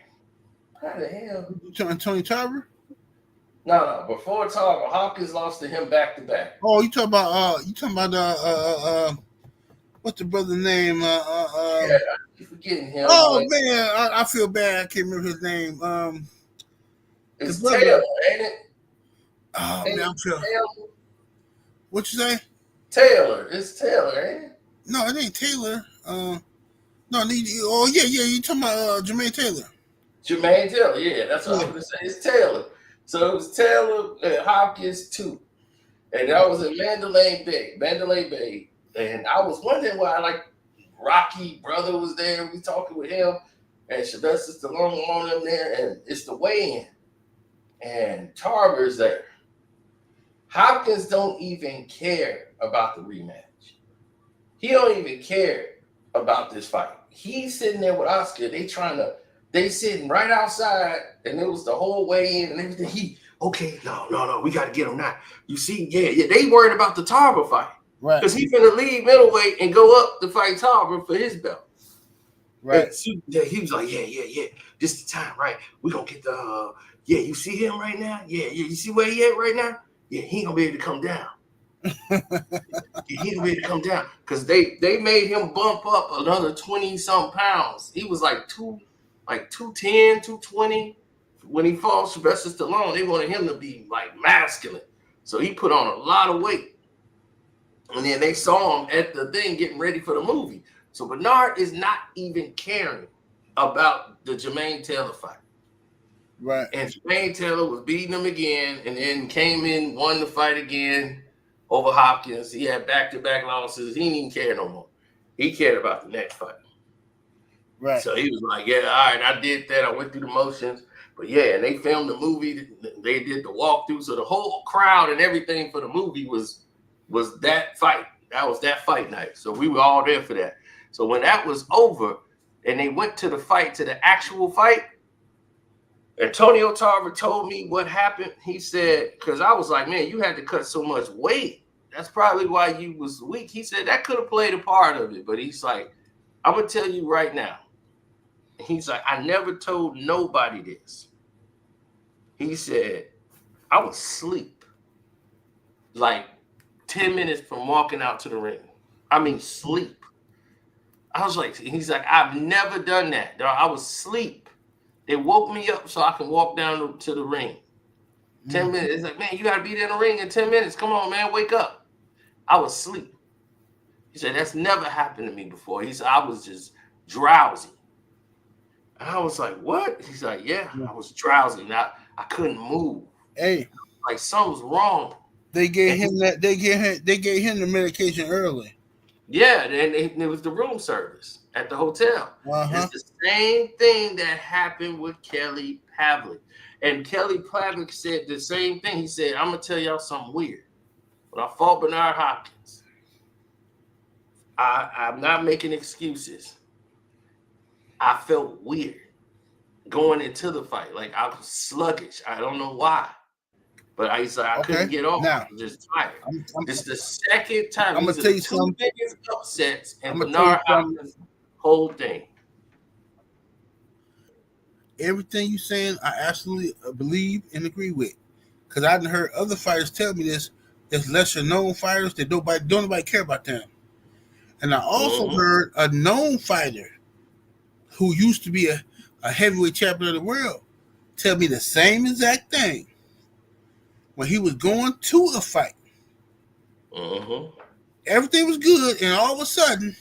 How the hell? Tony Tarver? No, before Tarver, Hopkins lost to him back to back. Oh, you talking about what's the brother's name? Yeah, I keep forgetting him. Oh man, I feel bad. I can't remember his name. It's Taylor, ain't it? Oh man, I'm sure. Taylor? What you say? Taylor. It's Taylor, ain't it? No, it ain't Taylor. No, oh yeah, you talking about Jermaine Taylor. Jermaine Taylor, yeah, that's what I was gonna say. It's Taylor. So it was Taylor and Hopkins too. And that was in Mandalay Bay. And I was wondering why, like, Rocky brother was there. We talking with him, and Sylvester Stallone on them there, and it's the weigh-in. And Tarver's there. Hopkins don't even care about the rematch. He don't even care about this fight. He's sitting there with Oscar. They sitting right outside, and it was the whole weigh-in and everything. No, we got to get him now. You see, yeah, they worried about the Tarver fight. Right. Because he's going to leave middleweight and go up to fight Tarver for his belt. Right. He was like, yeah. This is the time, right? We're going to get the, you see him right now? Yeah. You see where he at right now? Yeah, he ain't going to be able to come down. He ain't going to be able to come down. Because they made him bump up another 20-something pounds. He was like 210, 220. When he fought Sylvester Stallone, they wanted him to be like masculine. So he put on a lot of weight. And then they saw him at the thing getting ready for the movie. So Bernard is not even caring about the Jermaine Taylor fight. Right. And Jermaine Taylor was beating him again and then came in, won the fight again over Hopkins. He had back-to-back losses. He didn't even care no more. He cared about the next fight. Right. So he was like, yeah, all right, I did that. I went through the motions. But yeah, and they filmed the movie. They did the walkthrough. So the whole crowd and everything for the movie was that fight. That was that fight night. So we were all there for that. So when that was over and they went to the actual fight, Antonio Tarver told me what happened. He said, because I was like, man, you had to cut so much weight. That's probably why you was weak. He said that could have played a part of it. But he's like, I'm going to tell you right now. He's like, I never told nobody this. He said, I was asleep like 10 minutes from walking out to the ring. I mean, sleep. I was like, he's like, I've never done that. I was asleep. They woke me up so I can walk down to the ring. 10 minutes. It's like, man, you got to be there in the ring in 10 minutes. Come on, man, wake up. I was asleep. He said, that's never happened to me before. He said, I was just drowsy. And I was like, what? He's like, yeah, I was drowsy. Now I couldn't move. Hey, like something's wrong. They gave him the medication early. Yeah, and it was the room service at the hotel. Uh-huh. It's the same thing that happened with Kelly Pavlik. And Kelly Pavlik said the same thing. He said, I'm going to tell y'all something weird. When I fought Bernard Hopkins, I'm not making excuses. I felt weird going into the fight. Like I was sluggish. I don't know why. But I couldn't get off. Now, I'm just tired. This is the second time. I'm going to tell you something. Biggest upsets and Bernard Hopkins' whole thing. everything you saying, I absolutely believe and agree with. Because I done heard other fighters tell me this. There's lesser known fighters that don't nobody care about them. And I also Mm-hmm. heard a known fighter who used to be a heavyweight champion of the world tell me the same exact thing when he was going to a fight. Mm-hmm. Everything was good, and all of a sudden,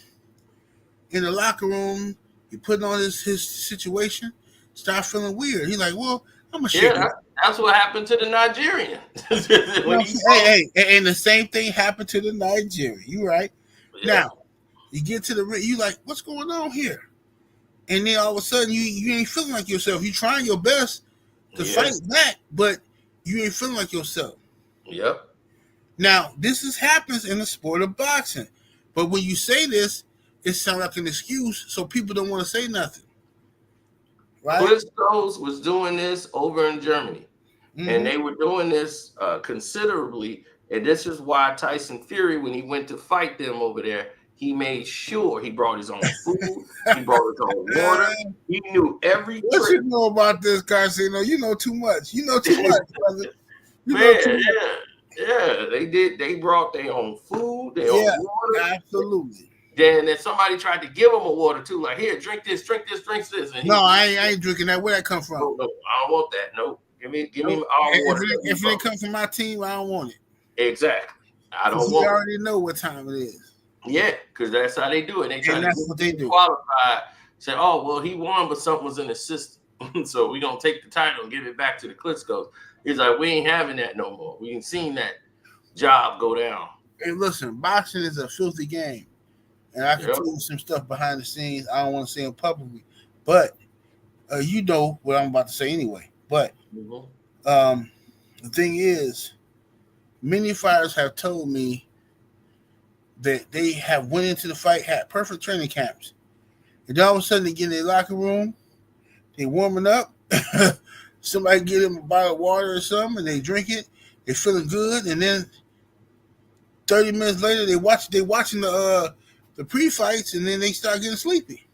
in the locker room, he putting on his situation, start feeling weird. He's like, "Well, I'm gonna shake Yeah, it." that's what happened to the Nigerian You know when what I'm he fought. saying? Hey, and the same thing happened to the Nigerian. You right? Yeah, Now you get to the ring, you like, "What's going on here?" And then all of a sudden, you ain't feeling like yourself. You trying your best to yeah, fight back, but you ain't feeling like yourself. yep. Now, happens in the sport of boxing. But when you say this, it sounds like an excuse, so people don't want to say nothing. Right? Klitschko's was doing this over in Germany, and Mm-hmm. they were doing this considerably. And this is why Tyson Fury, when he went to fight them over there, he made sure he brought his own food, he brought his own water. He knew every What trick. you know about this, Garcino? You know too much. You know too much, brother. You know too Man, much. yeah, they did. They brought their own food, their Yeah, own water. absolutely. Then somebody tried to give him a water too, like, here, drink this, drink this, drink this, and No, he, I ain't drinking that. Where that come from? no, I don't want that. No, give me Nope. our If water it, that we if it brought. comes from my team, I don't want it. Exactly. I Because don't we want it. already know what time it is. Yeah, because that's how they do it. They try And to that's get what they you do. qualified. Say, oh, well, he won, but something was in his system. So we're going to take the title and give it back to the Klitschko's. He's like, we ain't having that no more. We ain't seen that job go down. Hey, listen, boxing is a filthy game. And I can Yep. tell you some stuff behind the scenes. I don't want to say it publicly. But you know what I'm about to say anyway. But Mm-hmm. the thing is, many fighters have told me that they have went into the fight, had perfect training camps. And then all of a sudden they get in their locker room, they warming up. Somebody get them a bottle of water or something, and they drink it. They're feeling good, and then 30 minutes later they watching the pre-fights, and then they start getting sleepy.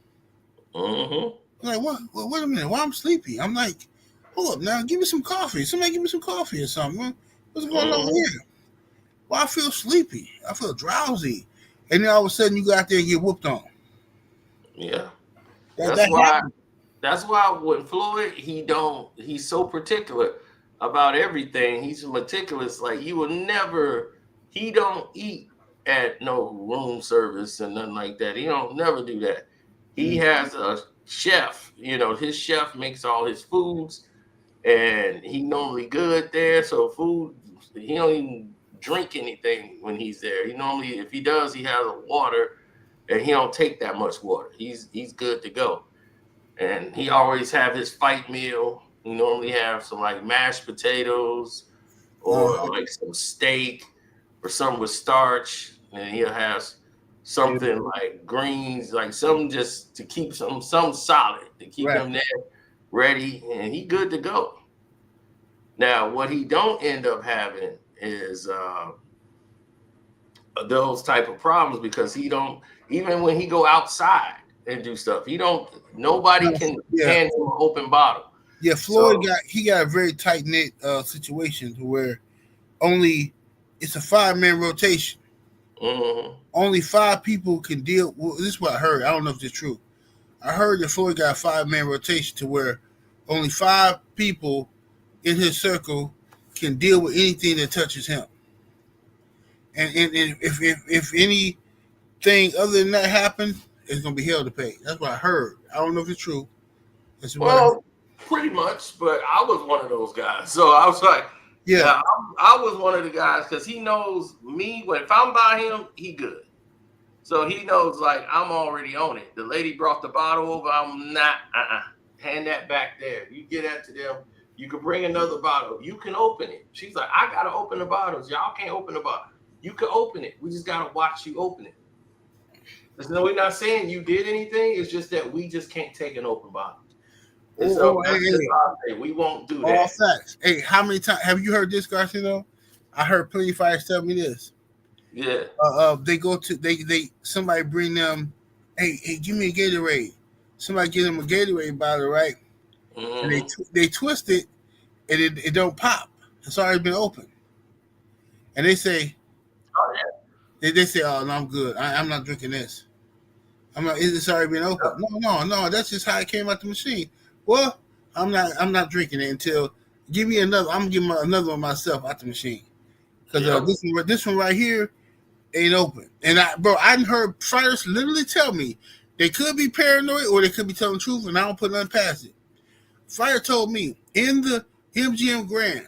Mm-hmm. I'm like, what? Well, wait a minute, why I'm sleepy? I'm like, hold up now, give me some coffee. Somebody give me some coffee or something. What's going on Mm-hmm. here? Well, I feel sleepy. I feel drowsy. And then all of a sudden you go out there and get whooped on. Yeah. That's That why happens. That's why with Floyd, he's so particular about everything. He's meticulous. Like he don't eat at no room service and nothing like that. He don't never do that. He Mm. has a chef, his chef makes all his foods and he normally good there. So food, he don't even drink anything when he's there. He normally, if he does, he has a water and he don't take that much water. He's good to go, and he always have his fight meal. He normally have some like mashed potatoes or Uh-huh. like some steak or something with starch, and he'll have Yeah, something like greens, like something just to keep some solid to keep right. him there ready, and he good to go. Now, what he don't end up having is those type of problems because he don't even when he go outside and do stuff, he don't nobody No, can yeah. hand him an open bottle. Yeah, Floyd So got a very tight knit situation to where only it's a 5-man rotation. mhm. Only 5 people can deal. Well, this is what I heard. I don't know if it's true. I heard that Floyd got a 5-man rotation to where only 5 people in his circle can deal with anything that touches him. And if anything other than that happens, it's gonna be hell to pay. That's what I heard. I don't know if it's true. That's what I heard. Well, pretty much, but I was one of those guys. So I was like, Yeah. I was one of the guys because he knows me. When if I'm by him, he good. So he knows like I'm already on it. The lady brought the bottle over. I'm not. Hand that back there. You get that to them. You can bring another bottle. You can open it. She's like, I gotta open the bottles. Y'all can't open the bottle. You can open it. We just gotta watch you open it. No, we're not saying you did anything. It's just that we just can't take an open bottle. And so Hey, that's just our thing. We won't do all that. facts. Hey, how many times have you heard this, Garcia? I heard plenty of fighters tell me this. Yeah. They go to they somebody bring them, hey, give me a Gatorade. Somebody get them a Gatorade bottle, right? and they twist it, and it don't pop. It's already been open, and they say, Oh yeah. they say, oh no, I'm good. I'm not drinking this. I'm not. It's already been open. No. That's just how it came out the machine. Well, I'm not drinking it until give me another. I'm gonna give another one myself out the machine because this one right here ain't open. And I heard fighters literally tell me they could be paranoid or they could be telling the truth, and I don't put nothing past it. Fighter told me in the MGM Grand,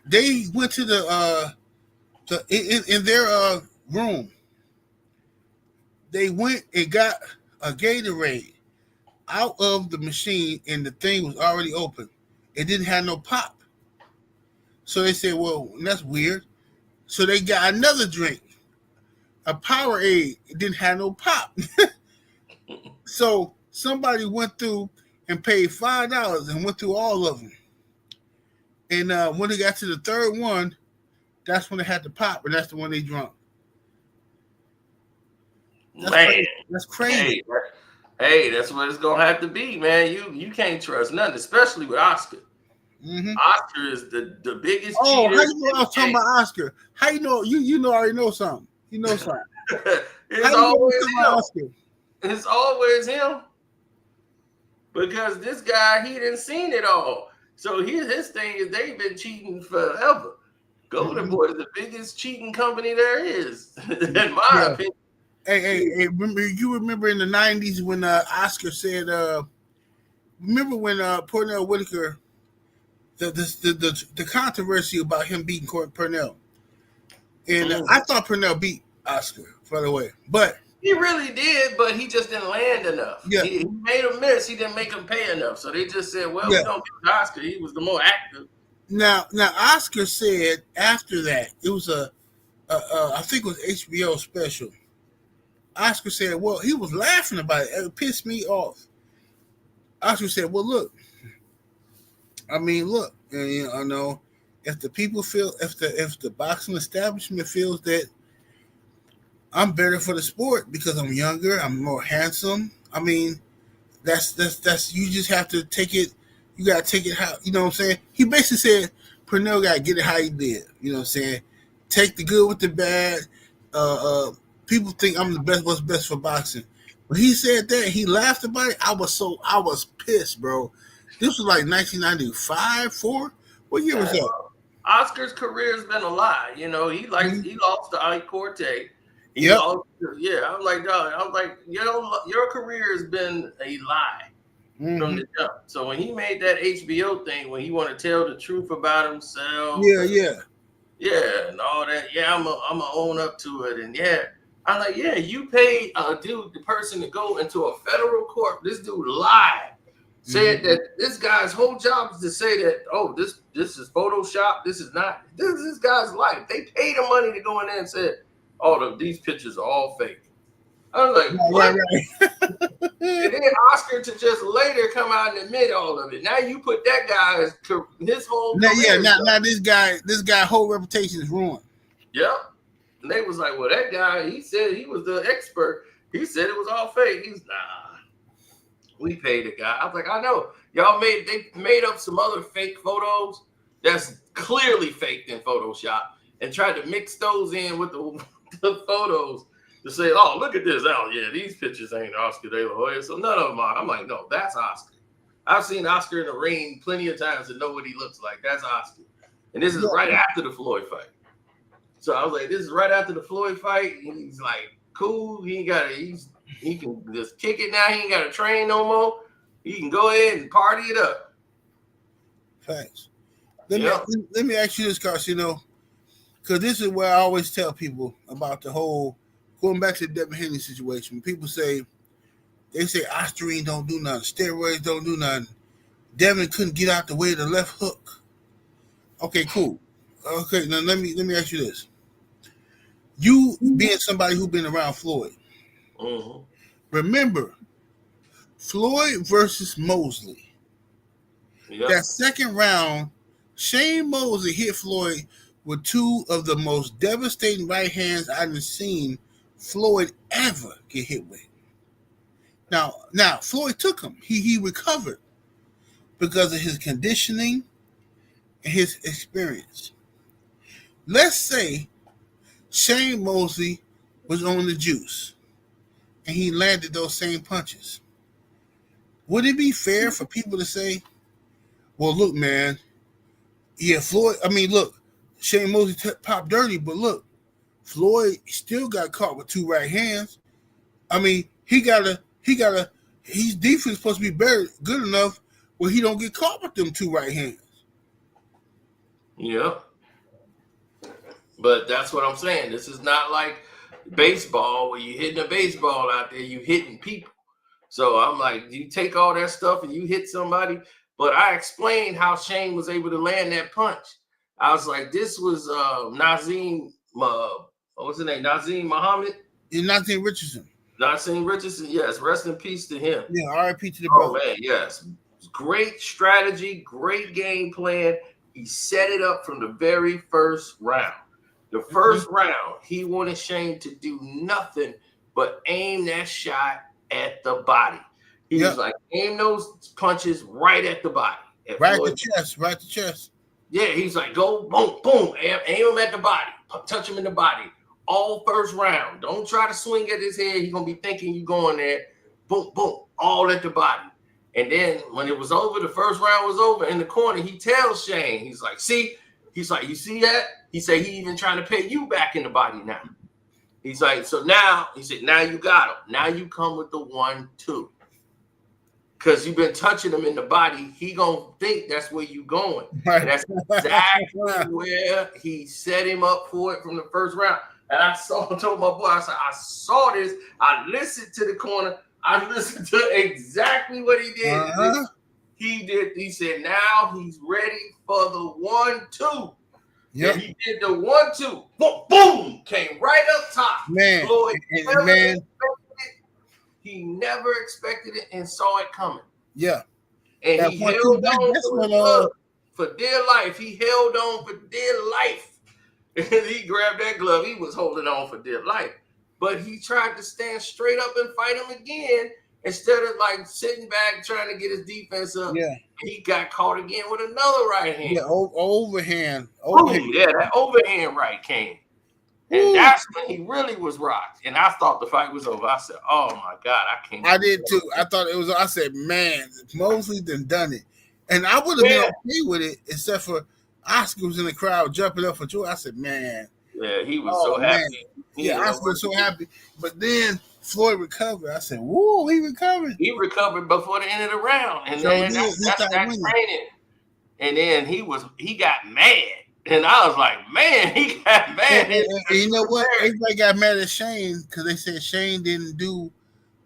they went to in their room. They went and got a Gatorade out of the machine, and the thing was already open. It didn't have no pop. So they said, well, that's weird. So they got another drink, a Powerade. It didn't have no pop. So somebody went through and paid $5 and went through all of them. And when they got to the third one, that's when they had the pop, and that's the one they drunk. That's crazy. Hey, that's what it's gonna have to be, man. You can't trust nothing, especially with Oscar. Mm-hmm. Oscar is the biggest cheater. Oh, how you know I was talking about Oscar? How you know? You know already know something. You know something. It's always him. Oscar? It's always him. Because this guy, he didn't seen it all. So his thing is they've been cheating forever. Golden Boy is the biggest cheating company there is, in my opinion. Hey, remember in the 90s when Oscar said, remember when Pernell Whitaker, the controversy about him beating Pernell. And I thought Pernell beat Oscar, by the way. But he really did, but he just didn't land enough. Yeah. He made him miss. He didn't make him pay enough. So they just said, well, we don't give Oscar. He was the more active. Now Oscar said after that, it was I think it was HBO special. Oscar said, well, he was laughing about it. It pissed me off. Oscar said, well, look. I know if the people feel, if the boxing establishment feels that I'm better for the sport because I'm younger, I'm more handsome. I mean, that's you just have to take it. You got to take it how, you know what I'm saying? He basically said, Pernell got to get it how he did. You know what I'm saying? Take the good with the bad. People think I'm the best. What's best for boxing? When he said that, he laughed about it. I was pissed, bro. This was like 1995, 4. What year was that? Oscar's career's been a lie. You know, he lost to Ike Corte. Yep. I'm like, dog. I was like, your career has been a lie from the jump. So when he made that HBO thing, when he wanted to tell the truth about himself, and all that, I'm gonna own up to it, and I'm like, you paid the person to go into a federal court. This dude lied, said that this guy's whole job is to say that, oh, this is Photoshop. This is not. This is this guy's life. They paid him money to go in there and said, oh, these pictures are all fake. I was like, what? Right. And then Oscar to just later come out and admit all of it. Now you put that guy's his whole career. Now this guy whole reputation is ruined. Yep. And they was like, well, that guy, he said he was the expert. He said it was all fake. He's we paid the guy. I was like, I know. They made up some other fake photos that's clearly faked in Photoshop and tried to mix those in with the photos to say, oh, look at this. Oh, yeah, these pictures ain't Oscar De La Hoya. So none of them are. I'm like, no, that's Oscar. I've seen Oscar in the ring plenty of times to know what he looks like. That's Oscar. And this is right after the Floyd fight. So I was like, this is right after the Floyd fight. He's like, cool. He can just kick it now. He ain't got to train no more. He can go ahead and party it up. Thanks. Let me ask you this, Garcia, because this is where I always tell people about the whole, going back to the Devin Haney situation. People say Ostarine don't do nothing. Steroids don't do nothing. Devin couldn't get out the way of the left hook. Okay, cool. Okay, now let me ask you this. You being somebody who's been around Floyd, remember Floyd versus Mosley. Yep. That second round, Shane Mosley hit Floyd with two of the most devastating right hands I've seen Floyd ever get hit with. Now Floyd took him. He recovered because of his conditioning and his experience. Let's say Shane Mosley was on the juice and he landed those same punches. Would it be fair for people to say, well, look, man, yeah, Floyd, I mean, look, Shane Mosley popped dirty, but look, Floyd still got caught with two right hands. I mean, his defense supposed to be better, good enough where he don't get caught with them two right hands. Yeah. But that's what I'm saying. This is not like baseball where you hitting a baseball out there, you hitting people. So I'm like, you take all that stuff and you hit somebody. But I explained how Shane was able to land that punch. I was like, this was Nazim, what's his name? Nazim Muhammad? Nazim Richardson. Nazim Richardson, yes. Rest in peace to him. Yeah, R.I.P. to the brother. brother. Man, yes. Great strategy, great game plan. He set it up from the very first round. The first round, he wanted Shane to do nothing but aim that shot at the body. He was like, aim those punches right at the body. Right to chest. Yeah, he's like, go, boom, boom, aim him at the body. Touch him in the body. All first round. Don't try to swing at his head. He's going to be thinking you going there. Boom, boom, all at the body. And then when it was over, the first round was over, in the corner, he tells Shane, he's like, see? He's like, you see that? He said, he even trying to pay you back in the body now. He's like, so now, he said, now you got him. Now you come with the 1-2. Because you've been touching him in the body. He going to think that's where you going. Right. And that's exactly where he set him up for it from the first round. And I told my boy, I said, I saw this. I listened to the corner. I listened to exactly what he did. Uh-huh. He said, now he's ready for the 1-2. Yeah, he did the 1-2. Boom, boom, came right up top. Man, Floyd he never expected it and saw it coming. Yeah. And that he held on for dear life. He held on for dear life. And he grabbed that glove. He was holding on for dear life. But he tried to stand straight up and fight him again instead of like sitting back trying to get his defense up. Yeah. He got caught again with another right hand. Yeah, overhand. Yeah, that overhand right came. And that's when he really was rocked. And I thought the fight was over. I said, oh, my God, I can't. I did, too. I thought it was. I said, man, Mosley done it. And I would have been okay with it, except for Oscar was in the crowd jumping up for joy. I said, man. Yeah, he was so happy. Oscar was so happy. But then Floyd recovered. I said, whoa, he recovered. He recovered before the end of the round. And so then that's training. And then he got mad. And I was like, man, he got mad. And you know what? Everybody got mad at Shane because they said Shane didn't do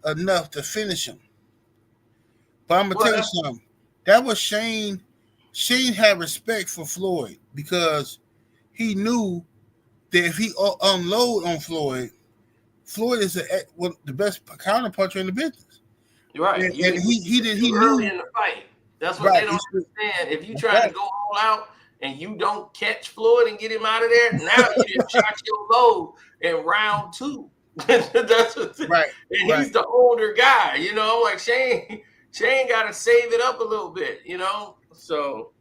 enough to finish him. But I'm going to tell you something. That was Shane. Shane had respect for Floyd because he knew that if he unload on Floyd is the best counterpuncher in the business. Right. And he knew early in the fight. That's what they don't understand. If you try to go all out and you don't catch Floyd and get him out of there, now you just shot your load in round 2. That's what and he's the older guy, you know, like Shane got to save it up a little bit, you know. So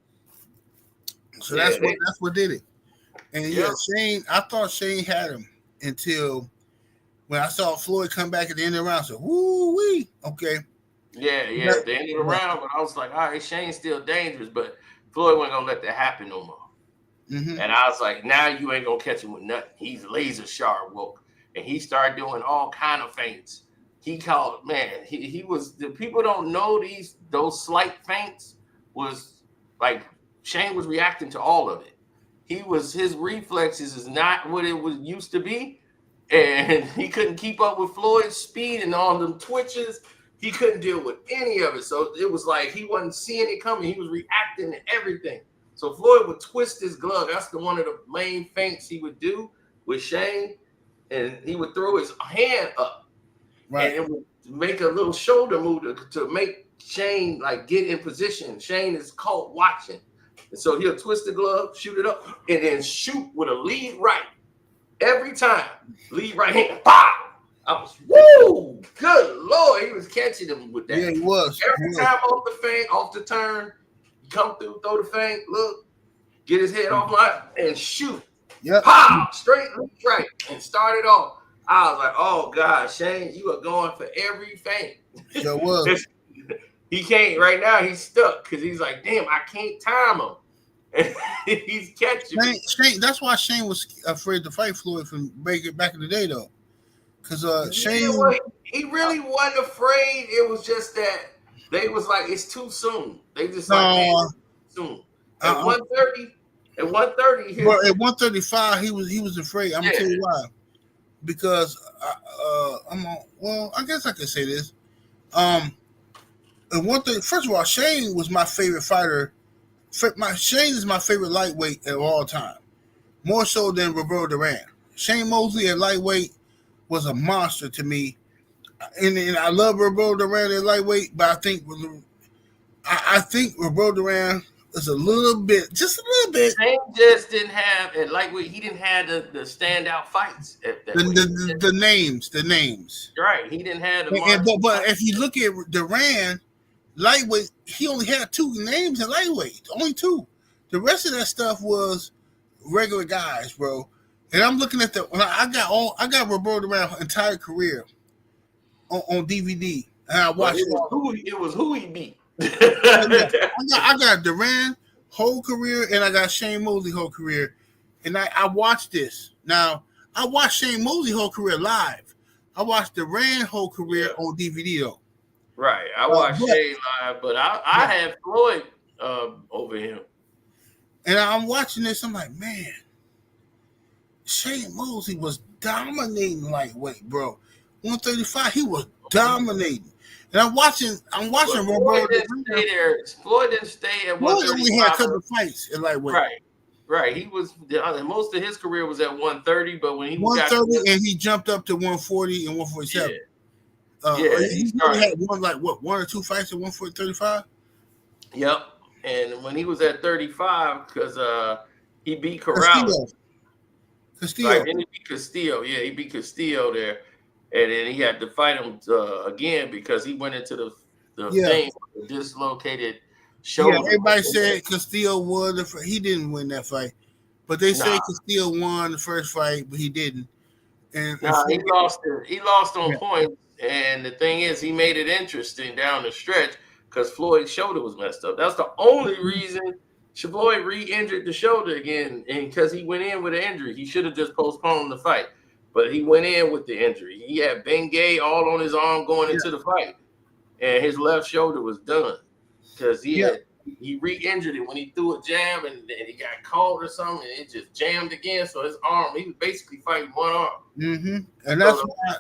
that's what did it. And Shane, I thought Shane had him until when I saw Floyd come back at the end of the round. So woo-wee, okay. Yeah, at the end of the round, but I was like, all right, Shane's still dangerous, but Floyd wasn't gonna let that happen no more. Mm-hmm. And I was like, now you ain't gonna catch him with nothing. He's laser sharp woke. And he started doing all kind of feints. He called, man, he was, the people don't know those slight feints was like Shane was reacting to all of it. His reflexes is not what it was used to be. And he couldn't keep up with Floyd's speed and all them twitches. He couldn't deal with any of it. So it was like he wasn't seeing it coming. He was reacting to everything. So Floyd would twist his glove. That's one of the main feints he would do with Shane. And he would throw his hand up. Right. And it would make a little shoulder move to make Shane like get in position. Shane is caught watching. And so he'll twist the glove, shoot it up, and then shoot with a lead right. Every time. Lead right hand. Pow! I was, woo! Good Lord, he was catching him with that. Yeah, he was. Every time off the feint, off the turn, come through, throw the feint, look, get his head off my and shoot. Yep. Pow! Straight right and start it off. I was like, oh God, Shane, you are going for every feint. Sure was. He can't right now. He's stuck because he's like, damn, I can't time him. He's catching me. Shane, that's why Shane was afraid to fight Floyd from back in the day, though. Because Shane, he really wasn't afraid. It was just that they was like, it's too soon. They just like, man, it's too soon. At 130, at 130, well, at 135, he was afraid. I'm gonna tell you why. Because I guess I can say this. And one thing, first of all, Shane was my favorite fighter. Shane is my favorite lightweight of all time, more so than Roberto Duran. Shane Mosley at lightweight was a monster to me, and I love Roberto Duran at lightweight, but I think Roberto Duran is just a little bit. Shane just didn't have at lightweight. He didn't have the standout fights. The names. Right, he didn't have the. But if you look at Duran. Lightweight, he only had 2 names in lightweight, only 2. The rest of that stuff was regular guys, bro. And I'm looking at I got Roberto Duran's entire career on DVD, and I watched it was who he beat. I got Duran whole career, and I got Shane Mosley whole career, and I watched this. Now I watched Shane Mosley whole career live. I watched Duran whole career on DVD though. Right, I watched Shane live, but I had Floyd over him. And I'm watching this, I'm like, man, Shane Mosley was dominating lightweight, bro. 135, he was dominating. And I'm watching Roberto. Floyd didn't stay at 135. Floyd only had a couple fights at lightweight. Right. He was most of his career was at 130, but when he 130 and he jumped up to 140 and 147. He only had one or 2 fights at 135. Yep. And when he was at 35, because he beat Corrales. Castillo. Right, then he beat Castillo. Yeah, he beat Castillo there. And then he had to fight him again because he went into the thing with the dislocated shoulder. Yeah, everybody said Castillo won. He didn't win that fight. But they say Castillo won the first fight, but he didn't. And he lost it. He lost on points. And the thing is, he made it interesting down the stretch because Floyd's shoulder was messed up. That's the only reason Floyd re-injured the shoulder again, and because he went in with an injury. He should have just postponed the fight, but he went in with the injury. He had Bengay all on his arm going into the fight, and his left shoulder was done because he re-injured it when he threw a jab and he got caught or something, and it just jammed again. So his arm, he was basically fighting one arm. Mm-hmm. And that's why.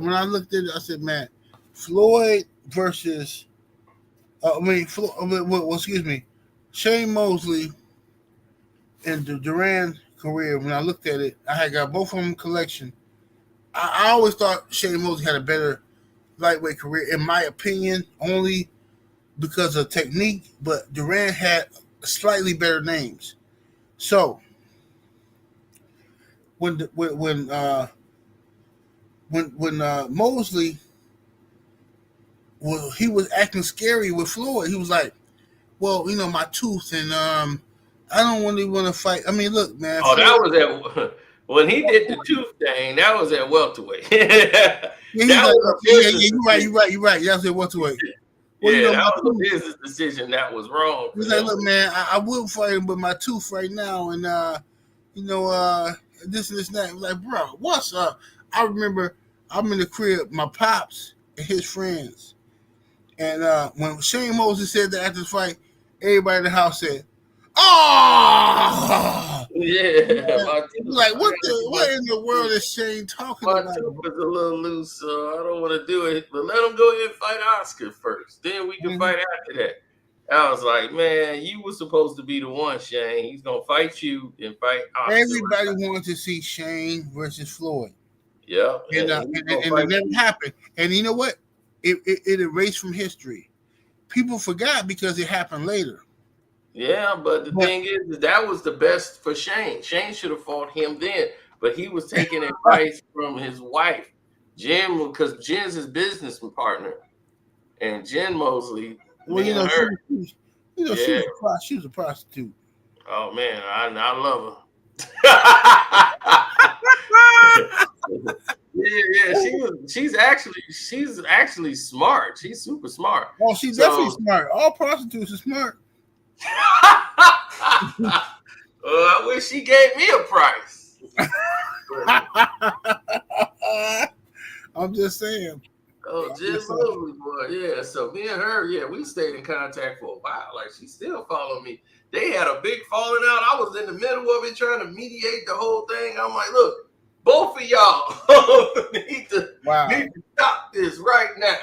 When I looked at it, I said, "Man, Floyd versus, Shane Mosley and the Duran career." When I looked at it, I had got both of them in collection. I always thought Shane Mosley had a better lightweight career, in my opinion, only because of technique. But Duran had slightly better names. So when Mosley he was acting scary with Floyd. He was like, well, my tooth, and I don't really want to fight. I mean, look, man. Oh, Floyd, that was at when he did the tooth thing. That was at welterweight. You're right. That was at welterweight. Well, that was a business decision that was wrong. He's like, look, man, I will fight him with my tooth right now, and this and that. I'm like, bro, what's up? I remember I'm in the crib, my pops and his friends. And when Shane Mosley said that after the fight, everybody in the house said, "Oh!" Yeah. Like, what in the world is Shane talking about? My tooth is a little loose, so I don't want to do it. But let him go ahead and fight Oscar first. Then we can fight after that. I was like, man, you were supposed to be the one, Shane. He's going to fight you and fight Oscar. Everybody wanted to see Shane versus Floyd. Yeah, and it never happened. And you know what? It erased from history. People forgot because it happened later. Yeah, but the thing is, that was the best for Shane. Shane should have fought him then, but he was taking advice from his wife Jen, because Jen's his business partner, and Jen Mosley, Well, me and her, she yeah. was a prostitute. Oh man, I love her. Yeah, she's actually smart. She's super smart. Oh, she's definitely So smart. All prostitutes are smart. I wish she gave me a price. I'm just saying. Oh, I'm Jim just saying. Mosley, boy, yeah. So me and her, yeah, we stayed in contact for a while. Like she still followed me. They had a big falling out. I was in the middle of it trying to mediate the whole thing. I'm like, look, both of y'all need to stop this right now.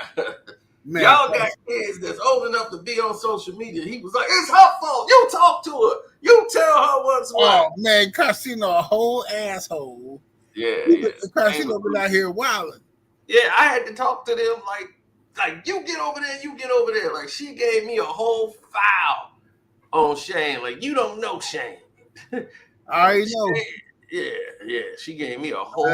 Man, Y'all got kids that's old enough to be on social media. He was like, it's her fault. You talk to her. You tell her what's what. oh man, Casino a whole asshole. Yeah. Casino been out here wilding. Yeah, I had to talk to them like you get over there, you get over there. Like she gave me a whole file on Shane. Like you don't know Shane. I already know. Yeah. She gave me a whole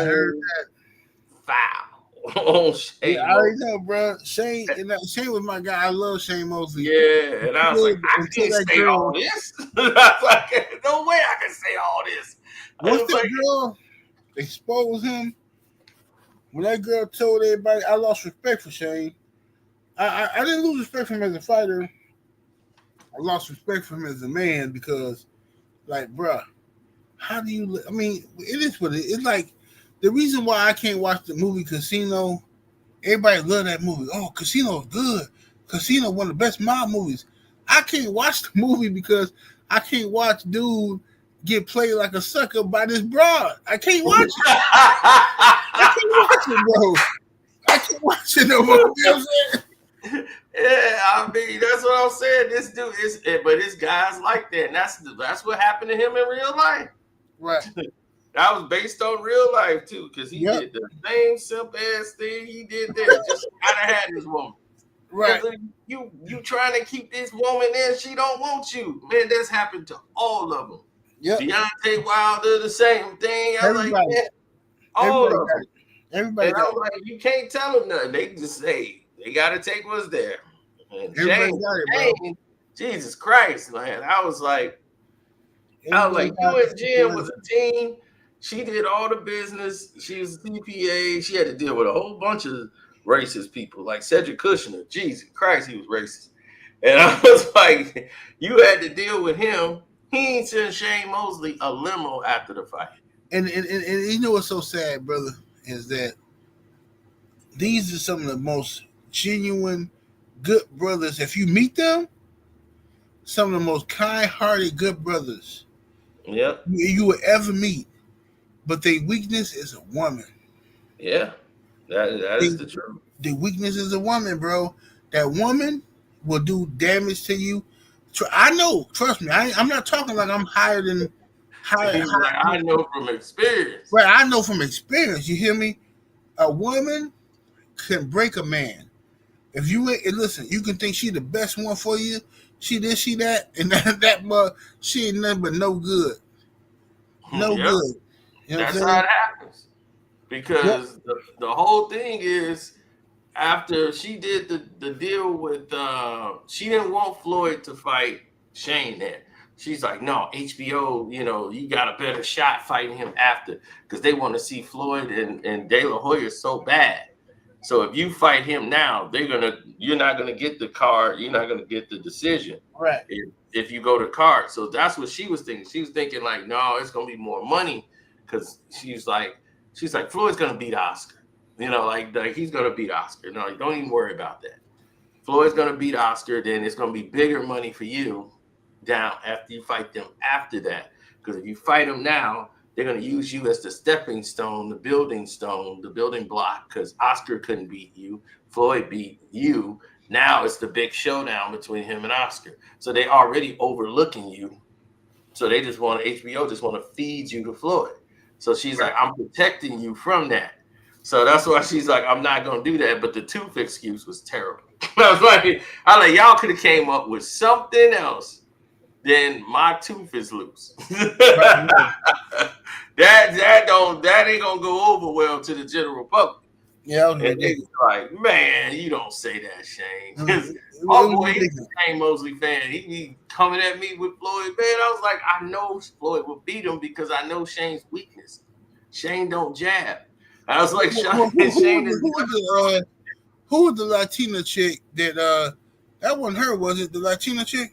file on Shane. Yeah, I already know, bro. Shane was my guy. I love Shane Mosley. Yeah, and I was like, I can't say all this. I was like, no way I can say all this. Once that girl exposed him, when that girl told everybody, I lost respect for Shane. I didn't lose respect for him as a fighter. I lost respect for him as a man because, like, bruh, how do you? I mean, it is what it is. It's like the reason why I can't watch the movie Casino. Everybody love that movie. Oh, Casino is good. Casino one of the best mob movies. I can't watch the movie because I can't watch dude get played like a sucker by this broad. I can't watch it. I can't watch it, bro. I can't watch it no more. You know what I'm saying? Yeah, I mean that's what I'm saying. This dude is, but his guys like that, and that's what happened to him in real life. Right. That was based on real life too, because he did the same simp ass thing he did there. Just gotta have this woman. Right. You trying to keep this woman in, she don't want you. Man, that's happened to all of them. Yep. Deontay Wilder, the same thing. I was like, man, all of them. Everybody. And I was like, you can't tell them nothing. They just say they gotta take what's there. And Shane, Jesus Christ, man. I was like, you and Jen was a team. She did all the business. She was a CPA. She had to deal with a whole bunch of racist people, like Cedric Kushner. Jesus Christ, he was racist. And I was like, you had to deal with him. He ain't sent Shane Mosley a limo after the fight. And you know what's so sad, brother, is that these are some of the most genuine, good brothers. If you meet them, some of the most kind-hearted, good brothers you will ever meet. But their weakness is a woman. Yeah, that is the truth. The weakness is a woman, bro. That woman will do damage to you. I know. Trust me. I'm not talking like I'm higher than. I know from experience. Right. I know from experience. You hear me? A woman can break a man. If you listen, you can think she the best one for you. She this, she that, and but she ain't nothing but no good. No good. You know that's how it happens. Because the whole thing is, after she did the deal with, she didn't want Floyd to fight Shane then. She's like, no, HBO, you got a better shot fighting him after, because they want to see Floyd and De La Hoya so bad. So if you fight him now, you're not gonna get the card, you're not gonna get the decision. Right. If you go to card. So that's what she was thinking. She was thinking like, no, it's gonna be more money, because she's like, Floyd's gonna beat Oscar. Like he's gonna beat Oscar. No, don't even worry about that. Floyd's gonna beat Oscar, then it's gonna be bigger money for you down after you fight them after that. Because if you fight them now, they're gonna use you as the stepping stone, the building block, because Oscar couldn't beat you, Floyd beat you. Now it's the big showdown between him and Oscar. So they already overlooking you. So they HBO just want to feed you to Floyd. So she's like, I'm protecting you from that. So that's why she's like, I'm not going to do that. But the tooth excuse was terrible. I was like, y'all could have came up with something else. Then my tooth is loose. That ain't going to go over well to the general public. Yeah, that was And they ridiculous. was like, man, you don't say that, Shane. It Because was my boy, he's ridiculous. a Shane Mosley fan. He be coming at me with Floyd. Man, I was like, I know Floyd will beat him because I know Shane's weakness. Shane don't jab. And I was like, Well, Shane is. who was the Latina chick that wasn't her, was it? The Latina chick?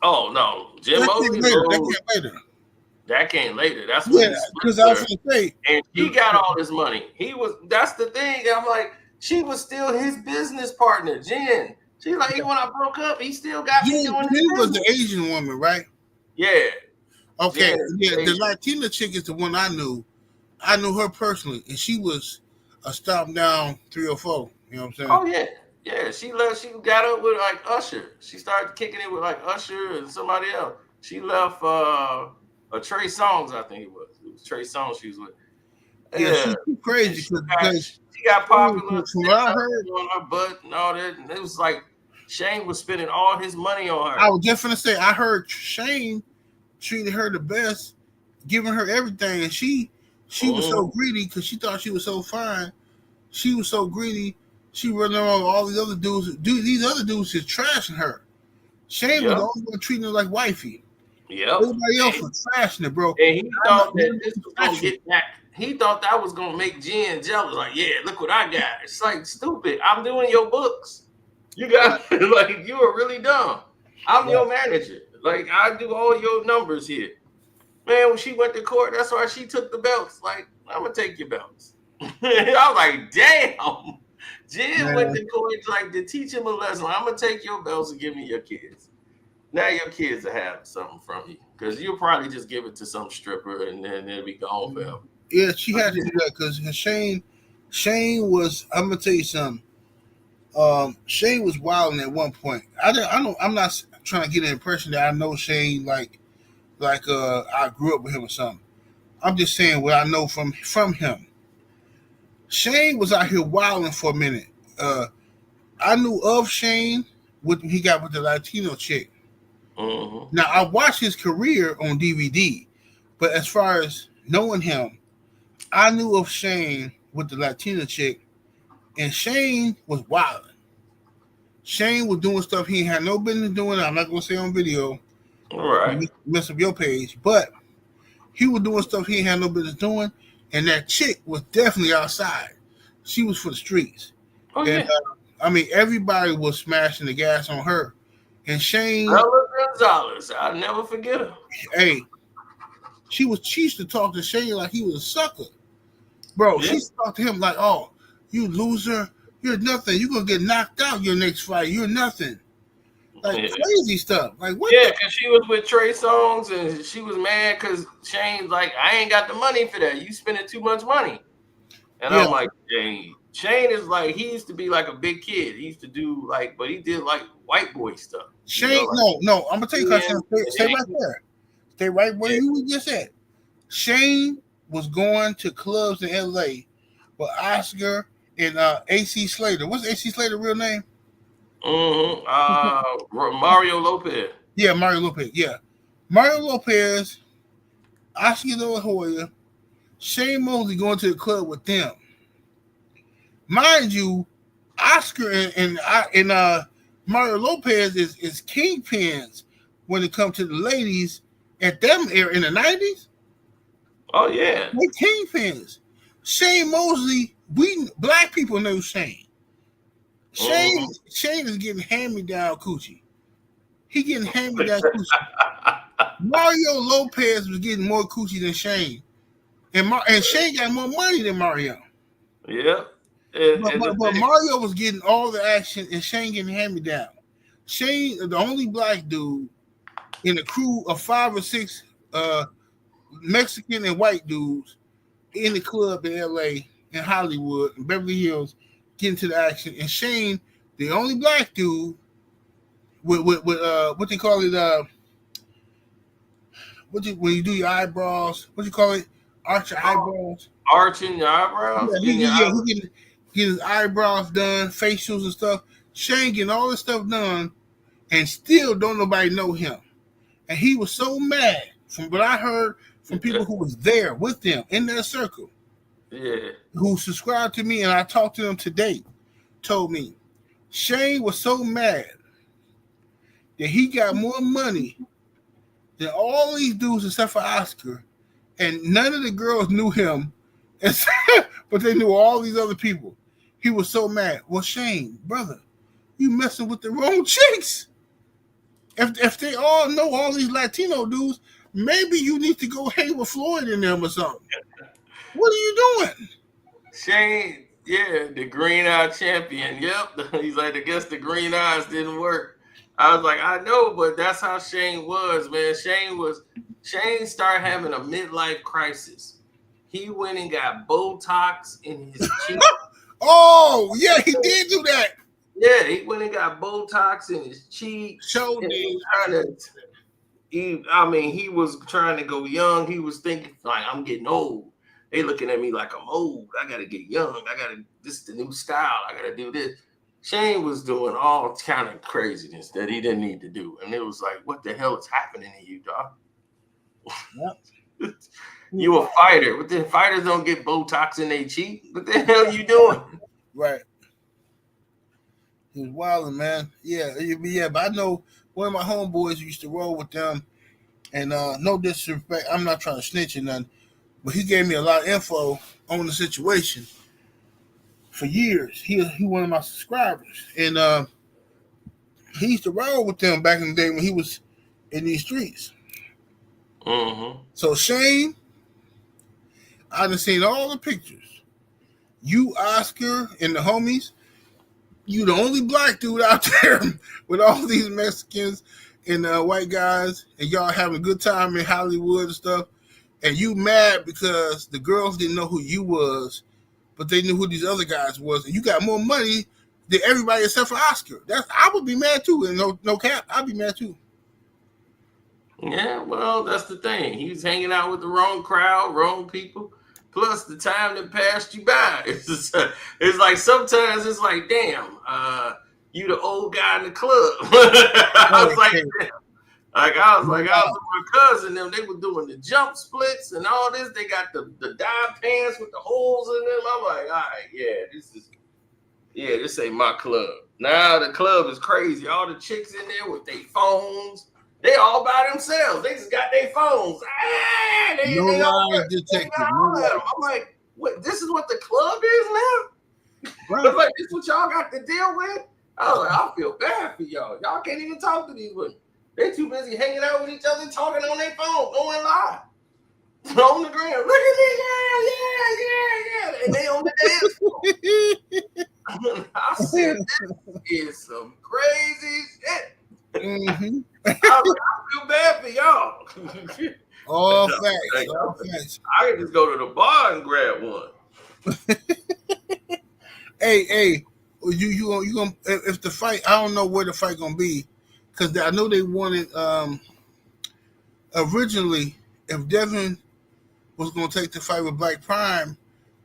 Oh no, Jim That came Mosley. later. That No, came later. that came later. That's when Yeah, he split because I with was her, gonna say and she got all this money. He was. That's the thing. I'm like, she was still his business partner, Jen. She's like, even when I broke up, he still got me doing his Jen was business. the Asian woman, right? Yeah. Okay, Jen is yeah, the Asian. Latina chick is the one I knew. I knew her personally, and she was a stomp down 304. You know what I'm saying? Oh yeah, yeah. She left. She got up with like Usher. She started kicking it with like Usher and somebody else. She left a Trey Songz, I think it was. It was Trey Songz she was with. Yeah, Yeah, she's too and crazy because she got popular, from what I heard, on her butt and all that. And it was like Shane was spending all his money on I her. was just gonna say I heard Shane treated her the best, giving her everything, and she was so greedy because she thought she was so fine. She was so greedy. She running around with all these other dudes. These other dudes just trashing her. Shane was Yep, the only one treating her like wifey. yep. Everybody else was trashing it, bro. And he I'm not, thought that this was gonna get back. He thought that was gonna make Jen jealous. Like, yeah, look what I got. It's like stupid. I'm doing your books. You got like you are really dumb. I'm Right. your manager. Like I do all your numbers here. Man, when she went to court, that's why she took the belts. Like, I'm gonna take your belts. I was like, damn. Jen went Man. to court like to teach him a lesson. I'm gonna take your belts and give me your kids. Now your kids will have something from you because you'll probably just give it to some stripper and then it'll be gone forever. Yeah, she had to do that because Shane was. I'm gonna tell you something. Shane was wilding at one point. I'm not trying to get the impression that I know Shane like I grew up with him or something. I'm just saying what I know from him. Shane was out here wilding for a minute. I knew of Shane when he got with the Latino chick. Mm-hmm. Now I watched his career on DVD, but as far as knowing him, I knew of Shane with the Latina chick, and Shane was wilding. Shane was doing stuff he had no business doing. I'm not gonna say on video, All right. mess up your page, but he was doing stuff he had no business doing, and that chick was definitely outside. She was for the streets, Oh and yeah. I mean everybody was smashing the gas on her. And Shane, Bella Gonzalez. I'll never forget her. hey, she used to talk to Shane like he was a sucker, bro. Yeah. She used to talk to him like, "Oh, you loser, you're nothing. You're gonna get knocked out your next fight. You're nothing." Like Yeah. crazy stuff. Like what? Yeah, The? because she was with Trey Songz and she was mad because Shane's like, I ain't got the money for that. You spending too much money. And Yeah, I'm like, Shane. Shane is like, he used to be like a big kid. He used to do like, but he did like white boy stuff. You know, Shane. like No. I'm gonna tell you something. Stay right yeah, there. Stay right where you just at. Shane was going to clubs in L.A. with Oscar and AC Slater. What's AC Slater's real name? Mario Lopez. Yeah, Mario Lopez. Yeah, Mario Lopez, Oscar De La Hoya, Shane Mosley going to the club with them. Mind you, Oscar and Mario Lopez is kingpins when it comes to the ladies at them era in the 90s. Oh yeah. They kingpins. Shane Mosley, we black people know Shane. Shane is getting hand me down coochie. He getting hand me down coochie. Mario Lopez was getting more coochie than Shane, and Shane got more money than Mario. Yeah. But Mario was getting all the action, and Shane getting hand me down. Shane, the only black dude in a crew of 5 or 6 Mexican and white dudes in the club in LA, in Hollywood, in Beverly Hills, getting to the action. And Shane, the only black dude with what they call it, when you do your eyebrows, what you call it? Arch your eyebrows. Arching your eyebrows. He getting his eyebrows done, facials and stuff. Shane getting all this stuff done, and still don't nobody know him. And he was so mad from what I heard from people who was there with them in that circle. Yeah. who subscribed to me, and I talked to them today, told me Shane was so mad that he got more money than all these dudes except for Oscar, and none of the girls knew him, but they knew all these other people. He was so mad. Well, Shane, brother, you messing with the wrong chicks. If they all know all these Latino dudes, maybe you need to go hang with Floyd in them or something. What are you doing? Shane, yeah, the green eye champion. Yep. He's like, I guess the green eyes didn't work. I was like, I know, but that's how Shane was, man. Shane started having a midlife crisis. He went and got Botox in his cheek. Oh, yeah, he did do that. Yeah, he went and got Botox in his cheek. Show And did. he was trying to go young. He was thinking, like, I'm getting old. They looking at me like I'm old. I gotta get young. This is the new style. I gotta do this. Shane was doing all kind of craziness that he didn't need to do. And it was like, what the hell is happening to you, dog? Yep. You a fighter. But the fighters don't get Botox in their cheek. What the hell are you doing? Right. He was wilding, man. Yeah, but I know one of my homeboys used to roll with them, and no disrespect, I'm not trying to snitch or nothing, but he gave me a lot of info on the situation for years. He one of my subscribers, and he used to roll with them back in the day when he was in these streets. Mm-hmm. So Shane, I done seen all the pictures. You, Oscar, and the homies, you the only black dude out there with all these Mexicans and white guys, and y'all having a good time in Hollywood and stuff, and you mad because the girls didn't know who you was, but they knew who these other guys was, and you got more money than everybody except for Oscar. I would be mad too, and no cap, I'd be mad too. Yeah, well, that's the thing. He was hanging out with the wrong crowd, wrong people. Plus, the time that passed you by. It's like sometimes it's like, damn, you the old guy in the club. I was like, damn. I was with my cousin. Them, they were doing the jump splits and all this. They got the dye pants with the holes in them. I'm like, all right, this ain't my club. Now the club is crazy. All the chicks in there with their phones. They all by themselves. They just got their phones. No lie detected. I'm like, what? This is what the club is now? Right. I'm like, this is what y'all got to deal with? I was like, I feel bad for y'all. Y'all can't even talk to these women. They too busy hanging out with each other, talking on their phone, going live. On the ground. Look at this, yeah. And they on the dance floor. I said, this is some crazy shit. Mm-hmm. I feel bad for y'all. All facts. I can just go to the bar and grab one. Hey, you gonna if the fight? I don't know where the fight gonna be, because I know they wanted originally, if Devin was gonna take the fight with Black Prime,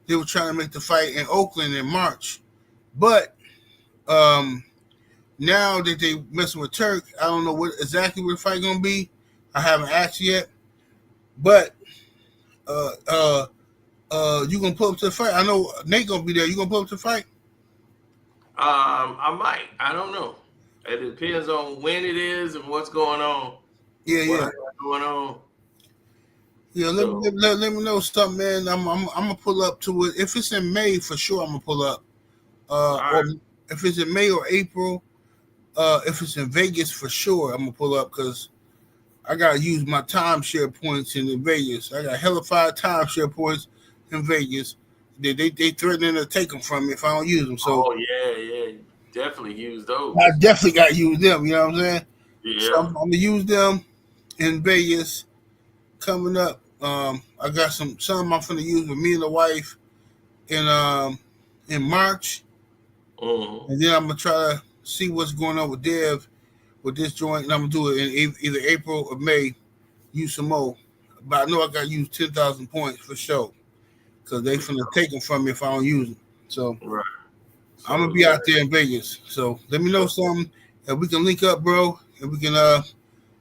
they were trying to make the fight in Oakland in March, but now that they messing with Turk, I don't know exactly where the fight gonna be. I haven't asked yet, but you gonna pull up to the fight? I know Nate gonna be there. You gonna pull up to the fight? I might. I don't know. It depends on when it is and what's going on. Yeah. Going on. Yeah, let me know something, man. I'm gonna pull up to it. If it's in May, for sure, I'm gonna pull up. Or if it's in May or April. If it's in Vegas, for sure, I'm gonna pull up because I gotta use my timeshare points in Vegas. I got hella 5 timeshare points in Vegas. They threatening to take them from me if I don't use them. So yeah, definitely use those. I definitely gotta use them. You know what I'm saying? Yeah. So I'm gonna use them in Vegas coming up. I got some I'm gonna use with me and the wife in March, and then I'm gonna try to see what's going on with Dev with this joint, and I'm gonna do it in either April or May. Use some more, but I know I gotta use 10,000 points for sure, because they finna take them from me if I don't use them. So, right. I'm gonna be out there in Vegas. So let me know something, and we can link up, bro, and we can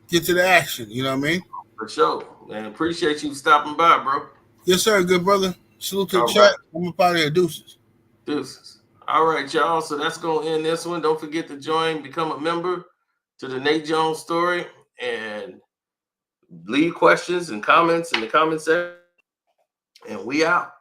get to the action. You know what I mean? For sure, man. Appreciate you stopping by, bro. Yes, sir. Good brother. Salute to the All chat. right. I'm up out of here. Deuces. Deuces. All right, y'all. So that's going to end this one. Don't forget to join, become a member to the Nate Jones Story, and leave questions and comments in the comment section. And we out.